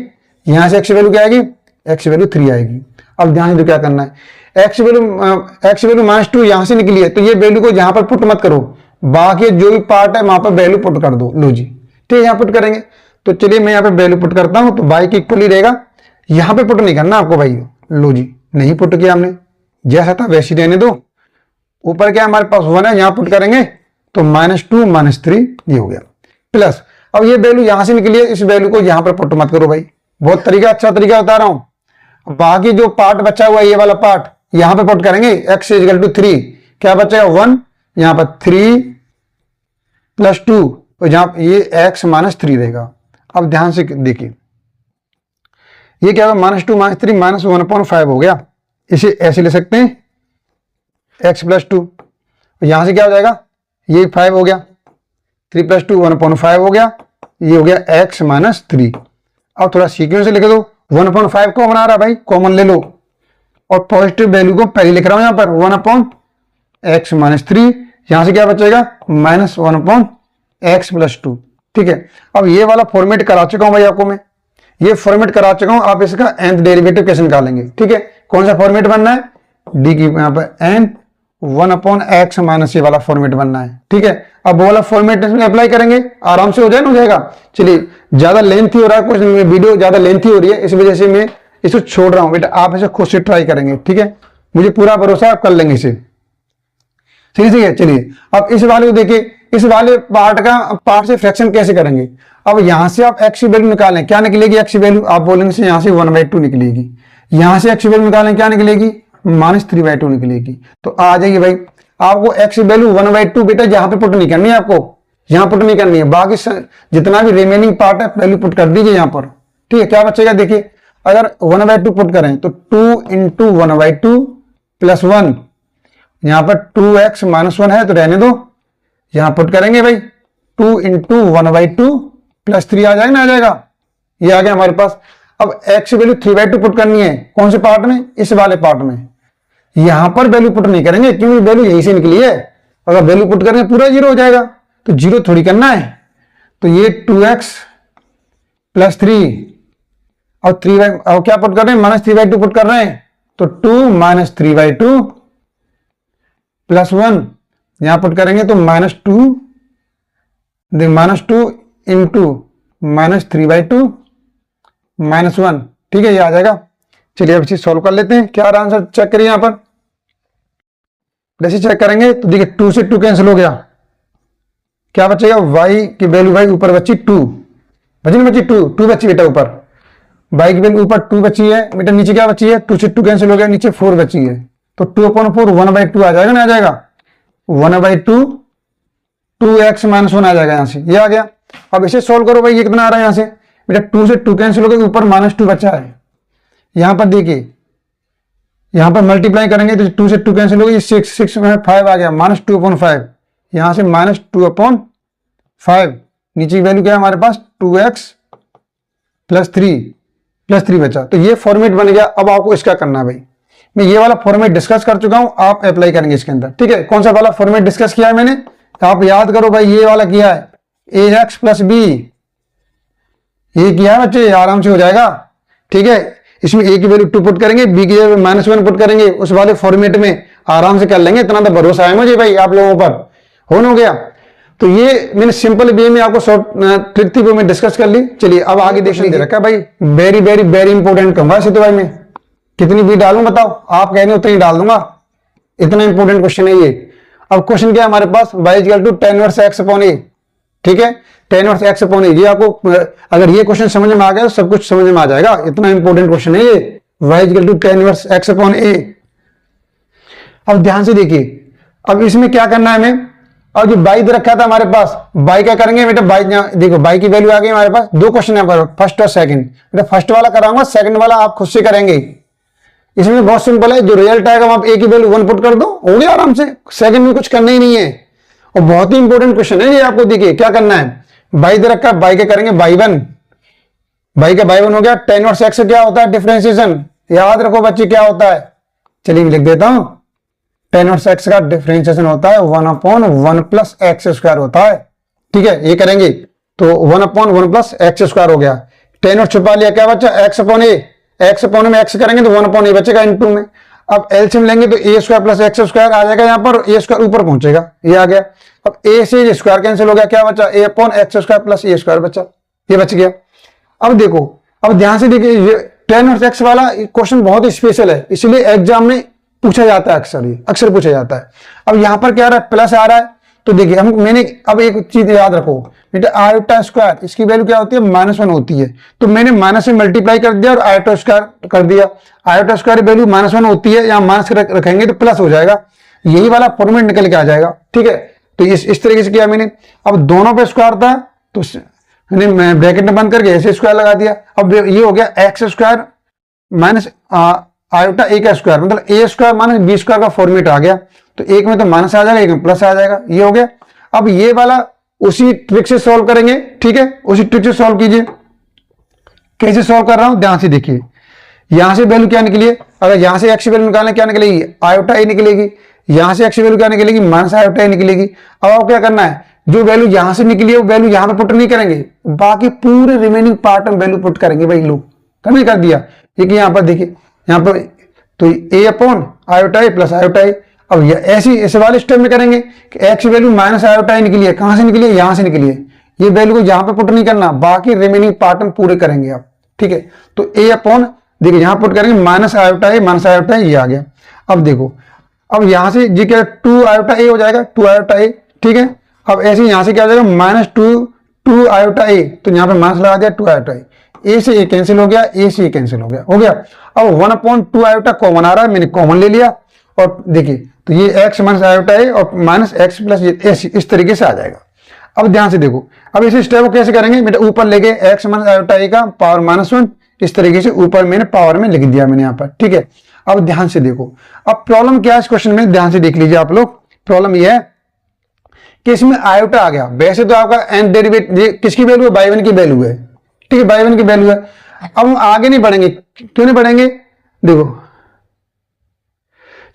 यहां से x वैल्यू क्या आएगी, x वैल्यू 3 आएगी। अब ध्यान से क्या करना है, x वैल्यू -2 यहां से निकली है, तो ये वैल्यू को यहां पर पुट मत करो, बाकी जो भी पार्ट है वहां पर वैल्यू पुट कर दो। लो जी, ठीक है, यहां पुट करेंगे, तो चलिए मैं यहां पे वैल्यू पुट करता हूं, तो y के इक्वल ही रहेगा, यहां पे पुट नहीं करना आपको भाई। लो जी, नहीं पुट किया हमने, जैसा था वैसे ही रहने दो, ऊपर क्या हमारे पास 1 है, यहां पुट करेंगे तो -2 -3 ये हो गया, प्लस अब ये वैल्यू यहां से निकली है, इस वैल्यू को यहां पर पुट मत करो भाई, बहुत तरीका, अच्छा तरीका बता रहा हूं। बाकी जो पार्ट बचा हुआ है ये वाला पार्ट यहां पे पुट करेंगे, x = 3, क्या बचेगा 1, यहां पर 3 + 2, तो जहां ये x -3 रहेगा। अब ध्यान से देखिए ये क्या होगा, -2 -3 -1/5 हो गया, इसे ऐसे ले सकते हैं x + 2, यहां से क्या हो जाएगा, ये 5 हो गया, 3 + 2 1/5 हो गया, ये हो गया x -3। अब थोड़ा सीक्वेंस से लिख दो, 1/5 कॉमन आ रहा भाई, कॉमन ले लो, और पॉजिटिव वैल्यू को पहले लिख रहा हूं यहां पर 1/x -3, यहां से क्या बचेगा -1/x + 2। ठीक है, अब ये वाला फॉर्मेट करा चुका हूं भाई आपको मैं, ये फॉर्मेट करा चुका हूं, आप इसका nth डेरिवेटिव कैसे निकालेंगे। ठीक है, कौन सा फॉर्मेट बनना है, डी की यहां पर n 1/x - ये वाला फॉर्मेट बनना है। ठीक है, अब वो वाला फॉर्मेट अप्लाई करेंगे, आराम से हो जाएगा। चलिए ज्यादा लेंथी हो रहा है, कुछ वीडियो ज्यादा लेंथी हो रही है, इस वजह से मैं इसे छोड़ रहा हूं बेटा, आप इसे खुद से ट्राई करेंगे। ठीक है, मुझे पूरा भरोसा आप कर लेंगे इसे, ठीक है। चलिए अब इस वाले को देखिए, इस वाले पार्ट से फ्रैक्शन कैसे करेंगे? अब यहां से आप एक्स की वैल्यू निकालें, क्या निकलेगी एक्स की वैल्यू? आप बोलेंगे से यहां से 1/2 निकलेगी, यहां से एक्स की वैल्यू निकालें, क्या निकलेगी? -3/2 निकलेगी। तो आ जाइए भाई, आपको एक्स की वैल्यू 1/2 बेटा यहां पे पुट नहीं करनी है, आपको यहां पुट नहीं करनी है, बाकी जितना भी रिमेनिंग पार्ट है वैल्यू पुट कर दीजिए यहां पर। ठीक है, क्या बचेगा देखिए, अगर 1/2 पुट करें तो 2 × 1/2 + 1, यहां पर 2x - 1 है तो रहने दो, यहां पुट करेंगे भाई 2 × 1/2 + 3 आ जाएगा ना, आ जाएगा, ये आ गया हमारे पास। अब x की वैल्यू 3/2 पुट करनी है, कौन से पार्ट में? इस वाले पार्ट में। यहां पर वैल्यू पुट नहीं करेंगे क्योंकि वैल्यू यहीं से निकली है, अगर वैल्यू पुट करेंगे पूरा 0 हो जाएगा, तो 0 थोड़ी करना है। तो ये 2x + 3 और 3 और क्या पुट कर रहे हैं? -3/2 पुट कर रहे हैं, तो 2 - 3/2 + 1 यहां पुट करेंगे तो -2 × -3/2 -1। ठीक है, ये आ जाएगा। चलिए अब इसे सॉल्व कर लेते हैं, क्या आंसर चेक करिए यहां पर। जैसे चेक करेंगे तो देखिए 2 से 2 कैंसिल हो गया, क्या बचेगा? y की वैल्यू भाई ऊपर बची 2, बची ना, बची 2 बची बेटा ऊपर, y की वैल्यू ऊपर 2 बची है बेटा, नीचे क्या बची है? 2 से 2 कैंसिल हो गया, नीचे 4 बची है, तो 2/4 1/2 आ जाएगा ना, आ जाएगा 1/2 2x - 1 आ जाएगा यहां से, ये आ गया। अब इसे सोल्व करो भाई, ये कितना आ रहा है यहां से बेटा? 2 से 2 कैंसिल हो गया, ऊपर -2 बचा है, यहां पर देखिए, यहां पर मल्टीप्लाई करेंगे तो 2 से 2 कैंसिल हो गया, 6 में 5 आ गया, -2/5, यहां से -2/5, नीचे की वैल्यू क्या है हमारे पास? 2x + 3 बचा, तो ये फॉर्मेट बन गया। अब आपको इसका करना है भाई, मैं ये वाला फॉर्मेट डिस्कस कर चुका हूं, आप अप्लाई करेंगे इसके अंदर। ठीक है, कौन सा वाला फॉर्मेट डिस्कस किया है मैंने, आप याद करो भाई, ये वाला किया है, ax + b, ये किया है बच्चे, आराम से हो जाएगा। ठीक है, इसमें a की वैल्यू 2 पुट करेंगे, b की वैल्यू -1 पुट करेंगे, उस वाले फॉर्मेट में आराम से कर लेंगे, इतना तो भरोसा है मुझे भाई आप लोगों पर, हो गया। तो ये मैंने सिंपल वे में आपको शॉर्ट ट्रिक थी वो मैं डिस्कस कर ली। चलिए अब आगे देखने दे रखा है भाई, वेरी वेरी वेरी इंपॉर्टेंट कहूंगा इसे तो भाई, मैं कितनी भी डालूं बताओ, आप कह रहे हो उतनी डाल दूंगा, इतना इंपॉर्टेंट क्वेश्चन है ये। अब क्वेश्चन क्या है हमारे पास? y = tan inverse x/a। ठीक है, tan इनवर्स x/a, ये आपको अगर ये क्वेश्चन समझ में आ गया तो सब कुछ समझ में आ जाएगा, इतना इंपॉर्टेंट क्वेश्चन है ये, y = tan इनवर्स x/a। अब ध्यान से देखिए, अब इसमें क्या करना है हमें, और जो बाई दे रखा था हमारे पास, बाई क्या करेंगे बेटा? बाई देखो, बाई की वैल्यू आ गई हमारे पास, 2 क्वेश्चन है पर, फर्स्ट और सेकंड। बेटा फर्स्ट वाला कराऊंगा, सेकंड वाला आप खुद से करेंगे। इसमें बहुत सिंपल है, जो रिजल्ट आएगा आप a की वैल्यू 1 पुट कर दो, हो गया आराम से, सेकंड में कुछ करना ही नहीं है। और बहुत ही इंपॉर्टेंट क्वेश्चन है ये, आपको देखिए क्या करना है, बाई दे रखा है, बाई के करेंगे y1, बाई का y1 हो गया। tan इनवर्स x क्या होता है? डिफरेंशिएशन, याद रखो बच्चे क्या होता है, चलिए मैं लिख देता हूं, tan इनवर्स x का डिफरेंशिएशन होता है 1/1 + x² होता है। ठीक है, ये करेंगे तो 1/1 + x² हो गया, tan इनवर्स छुपा लिया, क्या बच्चा? x/a, x/a में x करेंगे तो 1/a बचेगा इनटू में। अब एलसीएम लेंगे तो a² + x² आ जाएगा, यहां पर a² ऊपर पहुंचेगा, ये आ गया। अब a से स्क्वायर कैंसिल हो गया, क्या बचा? a/x² + a² बचा, ये बच गया। अब देखो, अब ध्यान से देखिए, tan इनवर्स x वाला क्वेश्चन बहुत ही स्पेशल है, इसलिए एग्जाम में पूछा जाता है, अक्सर पूछा जाता है। अब यहां पर क्या आ रहा है? प्लस आ रहा है, तो देखिए मैंने अब एक चीज याद रखो बेटा, आयोटा स्क्वायर इसकी वैल्यू क्या होती है? -1 होती है, तो मैंने माइनस से मल्टीप्लाई कर दिया और आयोटा स्क्वायर कर दिया। आयोटा स्क्वायर की वैल्यू -1 होती है, यहाँ माइनस रखेंगे तो प्लस हो जाएगा, यही वाला फॉर्मेट निकल के आ जाएगा। ठीक है, तो इस तरीके से किया मैंने। अब दोनों पे स्क्वायर था तो मैंने ब्रैकेट में बंद करके ऐसे स्क्वायर लगा दिया। अब ये हो गया x² माइनस आयोटा a का स्क्वायर, मतलब a² - b² का फॉर्मेट आ गया, तो एक में तो माइनस आ जाएगा, एक में प्लस आ जाएगा, ये हो गया। अब ये वाला उसी ट्रिक से सॉल्व करेंगे। ठीक है, उसी ट्रिक से सॉल्व कीजिए। कैसे सॉल्व कर रहा हूं ध्यान से देखिए, यहां से वैल्यू क्या निकली है, अगर यहां से x की वैल्यू निकालना क्या निकलेगी? आयोटा a निकलेगी, यहां से x की वैल्यू क्या निकलेगी? माइनस आयोटा a निकलेगी। अब आपको क्या करना है, जो वैल्यू यहां से निकली है वो वैल्यू यहां पे पुट नहीं करेंगे, बाकी पूरे रिमेनिंग पार्ट में वैल्यू पुट करेंगे भाई लोग, कमी कर दिया। देखिए यहां पर देखिए, यहां पर तो a/आयोटा a + आयोटा a। अब ऐसी इस वाले स्टेप में करेंगे कि x की वैल्यू माइनस आयोटा a निकली है, कहां से निकली है? यहां से निकली है, ये वैल्यू को यहां पे पुट नहीं करना, बाकी रिमेनिंग पार्ट में पूरे करेंगे आप। ठीक है, तो a/, देखिए यहां पुट करेंगे माइनस आयोटा a, ये आ गया। अब देखो, अब यहां से जी क्या 2 आयोटा a हो जाएगा, 2 आयोटा a। ठीक है, अब ऐसे ही यहाँ से क्या हो जाएगा, -2 आयोटा ए, तो यहाँ पे माइनस लगा दिया 2 आयोटा ए से ए कैंसिल हो गया, ए से ए कैंसिल हो गया। अब 1/2 आयोटा कॉमन आ रहा है, मैंने कॉमन ले लिया और देखिए तो ये x माइनस आयोटा ए और माइनस एक्स प्लस इस तरीके से आ जाएगा। अब ध्यान से देखो, अब इस स्टेप को कैसे करेंगे बेटा, ऊपर लेके x माइनस आयोटा ए का पावर -1 इस तरीके से ऊपर मैंने पावर में लिख दिया मैंने यहाँ पर, ठीक है। अब ध्यान से देखो, अब प्रॉब्लम क्या है इस क्वेश्चन में, ध्यान से देख लीजिए आप लोग। प्रॉब्लम यह है कि इसमें आयोटा आ गया, वैसे तो आपका एन डेरिवेटिव किसकी वैल्यू है, y1 की वैल्यू है, ठीक है, y1 की वैल्यू है। अब हम आगे नहीं बढ़ेंगे, क्यों नहीं बढ़ेंगे, देखो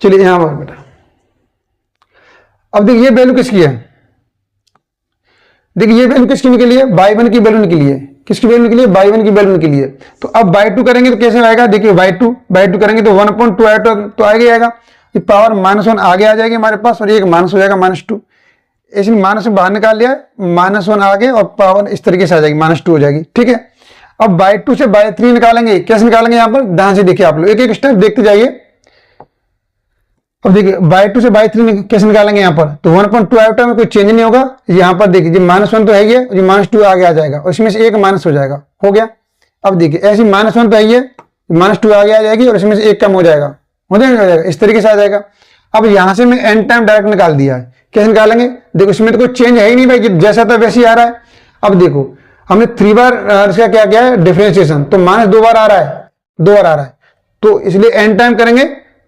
चलिए यहां पर बेटा, अब देखिए ये वैल्यू किसकी है, देखिए ये वैल्यू किसकी निकली है, y1 की वैल्यू निकली है, किसकी वैल्यू निकली है, y1 की वैल्यू निकली है। तो अब y2 करेंगे तो कैसे आएगा, देखिए y2 करेंगे तो 1/2 आएगा, तो आगे आएगा, ये पावर -1 आगे आ जाएगी हमारे पास और एक माइनस हो जाएगा -2, इसने माइनस से बाहर निकाल लिया, -1 आगे और पावर इस तरीके से आ जाएगी, -2 हो जाएगी, ठीक है। अब y2 से y3 निकालेंगे, कैसे निकालेंगे यहाँ पर, ध्यान से देखिए आप लोग, एक एक स्टेप देखते जाइए। अब देखिए y2 से y3 कैसे निकालेंगे यहाँ पर, तो 1/2 आयोटा में कोई चेंज नहीं होगा, यहाँ पर देखिए ये -1 तो है ही है, ये -2 आगे आ जाएगा और इसमें से एक माइनस हो जाएगा, हो गया। अब देखिए ऐसी -1 तो है ही है, -2 आगे आ जाएगी और इसमें से एक कम हो जाएगा, इस तरीके से आ जाएगा। अब यहाँ से मैं n टाइम डायरेक्ट निकाल दिया है, कैसे निकालेंगे, देखो इसमें तो कोई चेंज है ही नहीं भाई, जैसा था वैसे ही आ रहा है। अब देखो हमने 3 बार इसका क्या किया है डिफरेंशिएशन, तो -2 बार आ रहा है, 2 बार आ रहा है, तो इसलिए n टाइम करेंगे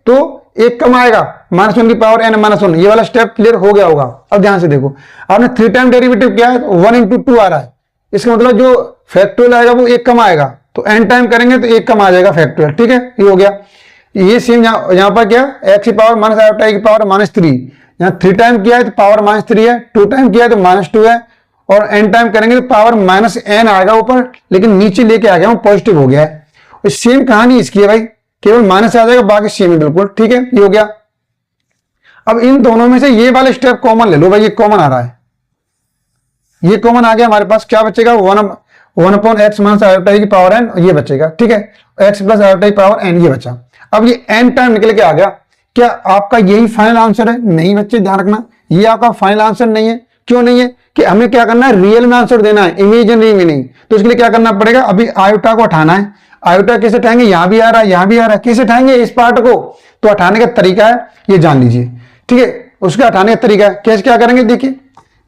तो एक कम आएगा, -1 की पावर n -1, ये वाला स्टेप क्लियर हो गया होगा। अब ध्यान से देखो, आपने 3 टाइम डेरिवेटिव किया है, 1 × 2 आ रहा है, इसका मतलब जो फैक्टोरियल आएगा वो एक कम आएगा, तो n टाइम करेंगे तो एक कम आ जाएगा फैक्टोरियल, ठीक है, ये हो गया। ये सेम यहाँ पर क्या, x की पावर माइनस आयोटा की पावर -3, यहाँ 3 टाइम किया है तो पावर -3 है, 2 टाइम किया है तो -2 है, और n टाइम करेंगे तो पावर -n आएगा ऊपर, लेकिन नीचे लेके आ गया हूँ, पॉजिटिव हो गया है। सेम कहानी इसकी है भाई, केवल माइनस आ जाएगा, बाकी सेम है बिल्कुल, ठीक है, ये हो गया। अब इन दोनों में से ये वाला स्टेप कॉमन ले लो भाई, ये कॉमन आ रहा है, ये कॉमन आ गया, हमारे पास क्या बचेगा, 1/x माइनस आयोटा की पावर n, ये बचेगा, ठीक है, x प्लस आयोटा की पावर n, ये बचा। अब ये n टाइम निकल के आ गया, क्या आपका यही फाइनल आंसर है, नहीं बच्चे ध्यान रखना, ये आपका फाइनल आंसर नहीं है। क्यों नहीं है, कि हमें क्या करना है, रियल में आंसर देना है, इमेजिनरी में नहीं। तो इसके लिए क्या करना पड़ेगा, अभी आयोटा को हटाना है। आयोटा कैसे हटाएंगे, यहां भी आ रहा है, यहां भी आ रहा है, कैसे हटाएंगे इस पार्ट को, तो हटाने का तरीका है ये जान लीजिए, ठीक है, उसका हटाने का तरीका है, कैसे क्या करेंगे देखिए।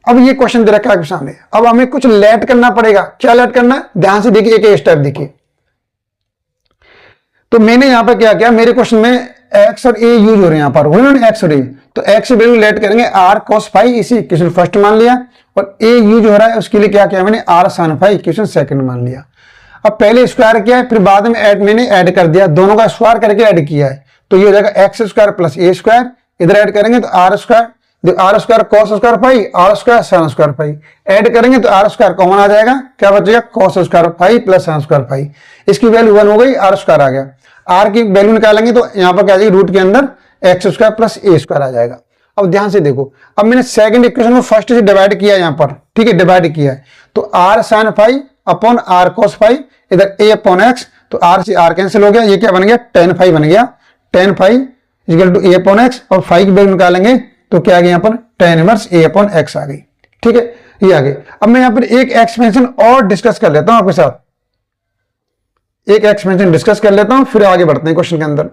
अब ये क्वेश्चन दे रखा है आपके सामने, अब हमें कुछ लेट करना पड़ेगा, क्या लेट करना है, ध्यान से देखिए, एक स्टेप देखिए। तो मैंने यहां पर क्या किया, मेरे क्वेश्चन में x और a यूज हो रहे हैं, यहां पर ना x और a, तो x से वैल्यू लेट करेंगे r cos फाई, इसी क्वेश्चन फर्स्ट मान लिया, और a यूज हो रहा है, उसके लिए क्या किया मैंने, r sin phi question second मान लिया। अब पहले स्क्वायर किया है, फिर बाद में मैंने ऐड कर दिया, दोनों का स्क्वायर करके ऐड किया है, तो ये हो जाएगा x² प्लस a स्क्वायर, इधर ऐड करेंगे तो r² cos square phi, r² sin square phi, add करेंगे तो r² कॉमन आ जाएगा, क्या बचेगा, cos square phi plus sin square phi, इसकी वैल्यू 1 हो गई, r² आ गया। r की वैल्यू निकालेंगे तो यहाँ पर क्या आ जाएगी, रूट के अंदर x² प्लस a² आ जाएगा। अब ध्यान से देखो, अब मैंने सेकंड इक्वेशन को फर्स्ट से डिवाइड किया यहाँ पर, ठीक है, डिवाइड किया है, तो r sin phi upon r cos phi, इधर a अपॉन x, तो r से r कैंसिल हो गया, ये क्या बन गया, tan फाई बन गया, tan phi equal to a upon x, और फाई की वैल्यू निकालेंगे तो क्या आ गया यहाँ पर, tan inverse a upon x आ गई, ठीक है, ये आ गई। अब मैं यहाँ पर एक एक्सपेंशन और डिस्कस कर लेता हूँ आपके साथ, एक एक्सपेंशन डिस्कस कर लेता हूँ, फिर आगे बढ़ते हैं क्वेश्चन के अंदर,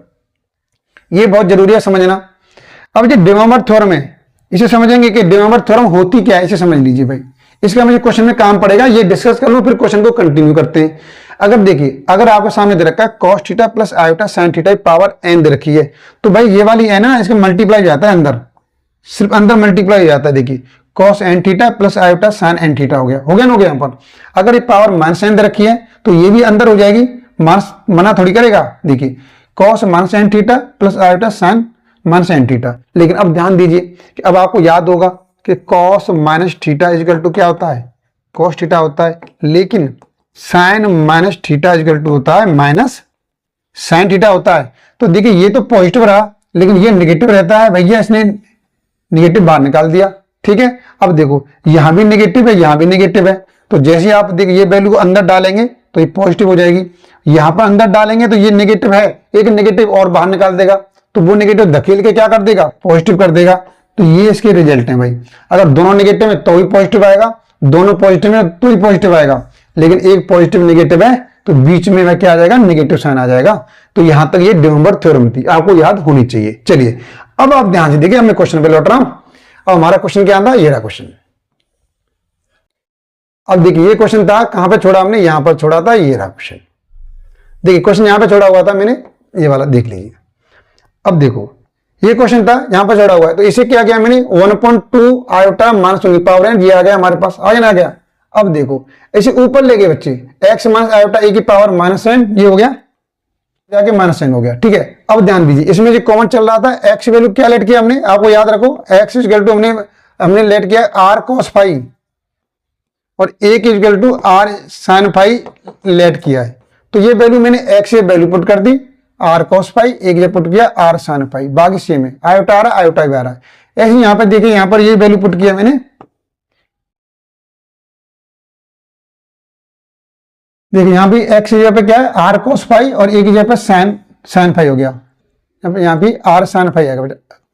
ये बहुत जरूरी है समझना। अब जो डे मोवर थ्योरम है, इसे समझेंगे कि डे मोवर थ्योरम होती क्या है, इसे समझ लीजिए भाई, इसका मुझे क्वेश्चन में काम पड़ेगा, ये डिस्कस कर लो, फिर क्वेश्चन को कंटिन्यू करते हैं। अगर देखिए, अगर आपके सामने दे रखा है cos theta plus iota sin theta power n दे रखी है, तो भाई ये वाली है ना, इसका मल्टीप्लाई जाता है अंदर, सिर्फ अंदर मल्टीप्लाई जाता है, देखिए cos n theta plus iota sin n theta हो गया ना, हो गया यहाँ पर। अगर ये पावर माइनस n दे रखी है तो ये भी अंदर हो जाएगी, माइनस मना थोड़ी करेगा, देखिए cos minus n theta plus iota sin minus n theta. लेकिन अब ध्यान दीजिए कि अब आपको याद होगा कि cos minus theta equal to क्या होता है, cos थीटा होता है, लेकिन sin minus theta equal to होता है माइनस sin थीटा होता है। तो देखिए ये तो पॉजिटिव रहा, लेकिन ये नेगेटिव रहता है भैया, इसने नेगेटिव बाहर निकाल दिया, ठीक है। अब देखो यहां भी नेगेटिव है, यहां भी नेगेटिव है, तो जैसे आप देखिए ये वैल्यू को अंदर डालेंगे तो ये पॉजिटिव हो जाएगी, यहां पर अंदर डालेंगे तो ये नेगेटिव है, एक नेगेटिव और बाहर निकाल देगा, तो वो नेगेटिव धकेल के क्या कर देगा, पॉजिटिव कर देगा। तो ये इसके रिजल्ट हैं भाई। अगर दोनों नेगेटिव है तो ही पॉजिटिव आएगा, दोनों पॉजिटिव है तो ही पॉजिटिव आएगा, लेकिन एक पॉजिटिव नेगेटिव है तो बीच में वह क्या आ जाएगा, नेगेटिव साइन आ जाएगा। तो यहां तक ये डिमोवर थ्योरम थी, आपको याद होनी चाहिए। चलिए अब आप ध्यान से देखिए, अब मैं क्वेश्चन पे लौट रहा हूं। अब हमारा क्वेश्चन क्या था, ये रहा क्वेश्चन। अब देखिए ये क्वेश्चन था, कहां पे छोड़ा हमने, यहां पर छोड़ा था, ये रहा क्वेश्चन। देखिए क्वेश्चन यहां पे छोड़ा हुआ था मैंने, ये वाला देख लीजिए। अब देखो ये क्वेश्चन था, यहां पर छोड़ा हुआ है, तो इसे क्या किया मैंने, 1.2 आयोटा माइनस 1 की पावर n, ये आ गया हमारे पास, आगे ना गया। अब देखो इसे ऊपर ले गए बच्चे, x माइनस आयोटा ए की पावर माइनस n, ये हो गया जाके माइनस n हो गया, ठीक है। अब ध्यान दीजिए, इसमें जो कॉमन चल रहा था, x वैल्यू क्या लेट किया हमने, आपको याद रखो, x इक्वल टू हमने लेट किया r cos फाई और a की equal to r sin phi let किया है। तो ये वैल्यू मैंने x से वैल्यू पुट कर दी, r cos फाई, एक जगह पुट किया r sin फाई, बाकी सेम है, आयोटा आ रहा है, आयोटा भी आ रहा है। ऐसे यहां पर देखिए, यहां पर ये वैल्यू पुट किया मैंने, देखिए यहां भी x की जगह पे क्या है, r cos फाई और a की जगह पे sin फाई हो गया, यहां पे r sin फाई आ गया,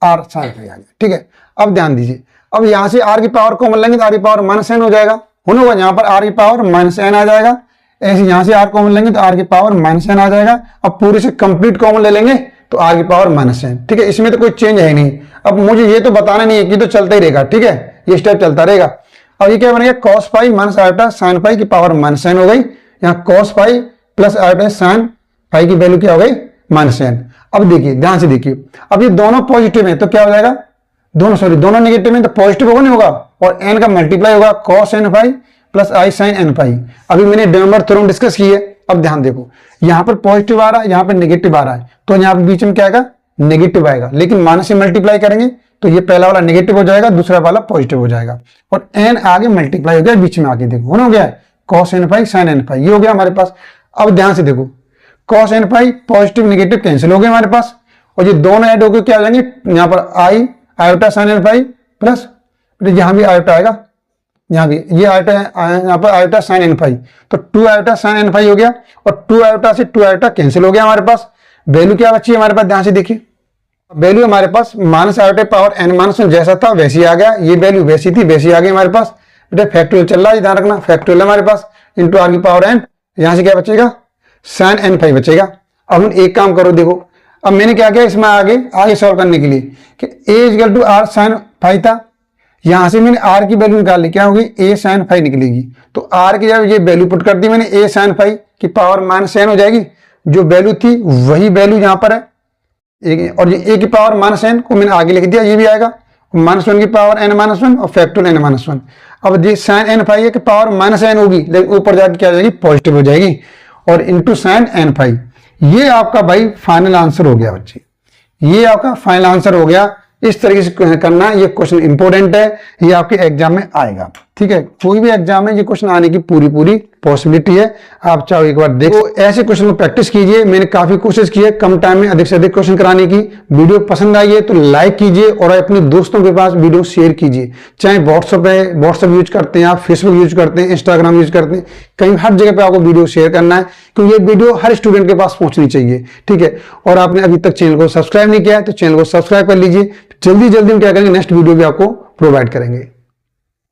r sin फाई आ गया, ठीक है। अब ध्यान दीजिए, अब यहां से r की पावर कॉमन लेंगे तो r की पावर माइनस n हो जाएगा, होगा यहां पर r की पावर माइनस n आ जाएगा। ऐसे यहां से r कॉमन लेंगे तो r की पावर माइनस n आ जाएगा। अब पूरे से कंप्लीट कॉमन ले लेंगे तो r की पावर माइनस n, ठीक है। इसमें तो कोई चेंज है नहीं। अब मुझे ये तो बताना नहीं है कि तो चलता ही रहेगा, ठीक है, ये स्टेप चलता रहेगा। अब ये क्या बनेगा, cos phi minus iota sin phi की पावर माइनस n हो गई, यहाँ cos phi plus iota sin phi की वैल्यू क्या हो गई, माइनस n। अब देखिए ध्यान से देखिए, अब ये दोनों पॉजिटिव है तो क्या हो जाएगा, दोनों नेगेटिव में तो पॉजिटिव होगा नहीं होगा, और n का मल्टीप्लाई होगा cos n phi plus i sin n phi. अभी मैंने डिमोवर थ्योरम डिस्कस की है। अब ध्यान देखो, यहां पर पॉजिटिव आ रहा है, यहां पर नेगेटिव आ रहा है, तो यहां पर बीच में क्या आएगा, नेगेटिव आएगा, लेकिन माइनस से मल्टीप्लाई करेंगे तो ये पहला वाला नेगेटिव हो जाएगा, दूसरा वाला पॉजिटिव हो जाएगा, और n आगे मल्टीप्लाई हो गया बीच में आगे, देखो हो गया है cos n phi sin n phi, ये हो गया हमारे पास। अब ध्यान से देखो, cos n phi positive negative cancel हो गए हमारे पास, और ये दोनों ऐड होकर क्या आ जाएंगे, यहाँ पर i iota sin n phi plus यहां भी आयोटा आएगा, यहाँ भी ये आयोटा है, यहाँ पर आयोटा sin n फाई, तो 2 आयोटा sin n फाई हो गया, और 2 आयोटा से 2 आयोटा कैंसिल हो गया हमारे पास। वैल्यू क्या बची है हमारे पास, ध्यान से देखिए, वैल्यू हमारे पास minus iota power n minus 1 जैसा था वैसी आ गया, ये वैल्यू वैसी थी वैसी आ गई हमारे पास। बेटा फैक्टोरियल चल रहा है, ध्यान रखना, फैक्टोरियल हमारे पास इंटू आर की पावर n, यहां से क्या बचेगा, sin n फाई बचेगा। अब हम एक काम करो, देखो अब मैंने क्या किया, इसमें आगे सॉल्व करने के लिए कि a equal to r sin phi था, यहां से मैंने r की वैल्यू निकाल ली, क्या होगी, a sin फाई निकलेगी, तो r की जब ये वैल्यू पुट कर दी मैंने, a sin फाई की पावर माइनस n हो जाएगी, जो वैल्यू थी वही वैल्यू यहाँ पर है, और ये a की पावर माइनस n को मैंने आगे लिख दिया, ये भी आएगा माइनस 1 की पावर n माइनस 1 और फैक्टोरियल n माइनस 1। अब ये sin n फाई की पावर माइनस n होगी, लेकिन ऊपर जाके क्या हो जाएगी, पॉजिटिव हो जाएगी, और इंटू sin n फाई। ये आपका भाई फाइनल आंसर हो गया बच्चे, ये आपका फाइनल आंसर हो गया। इस तरीके से करना, ये क्वेश्चन इंपॉर्टेंट है, ये आपके एग्जाम में आएगा, ठीक है, कोई भी एग्जाम में ये क्वेश्चन आने की पूरी पॉसिबिलिटी है। आप चाहो एक बार देखो, ऐसे क्वेश्चन को प्रैक्टिस कीजिए। मैंने काफी कोशिश की है कम टाइम में अधिक से अधिक क्वेश्चन कराने की। वीडियो पसंद आई है तो लाइक कीजिए और अपने दोस्तों के पास वीडियो शेयर कीजिए। चाहे व्हाट्सएप है, व्हाट्सएप यूज करते हैं आप, फेसबुक यूज करते हैं, इंस्टाग्राम यूज करते हैं, कहीं हर जगह पे आपको वीडियो शेयर करना है, क्योंकि ये वीडियो हर स्टूडेंट के पास पहुंचनी चाहिए, ठीक है। और आपने अभी तक चैनल को सब्सक्राइब नहीं किया है तो चैनल को सब्सक्राइब कर लीजिए। जल्दी हम क्या करेंगे, नेक्स्ट वीडियो भी आपको प्रोवाइड करेंगे।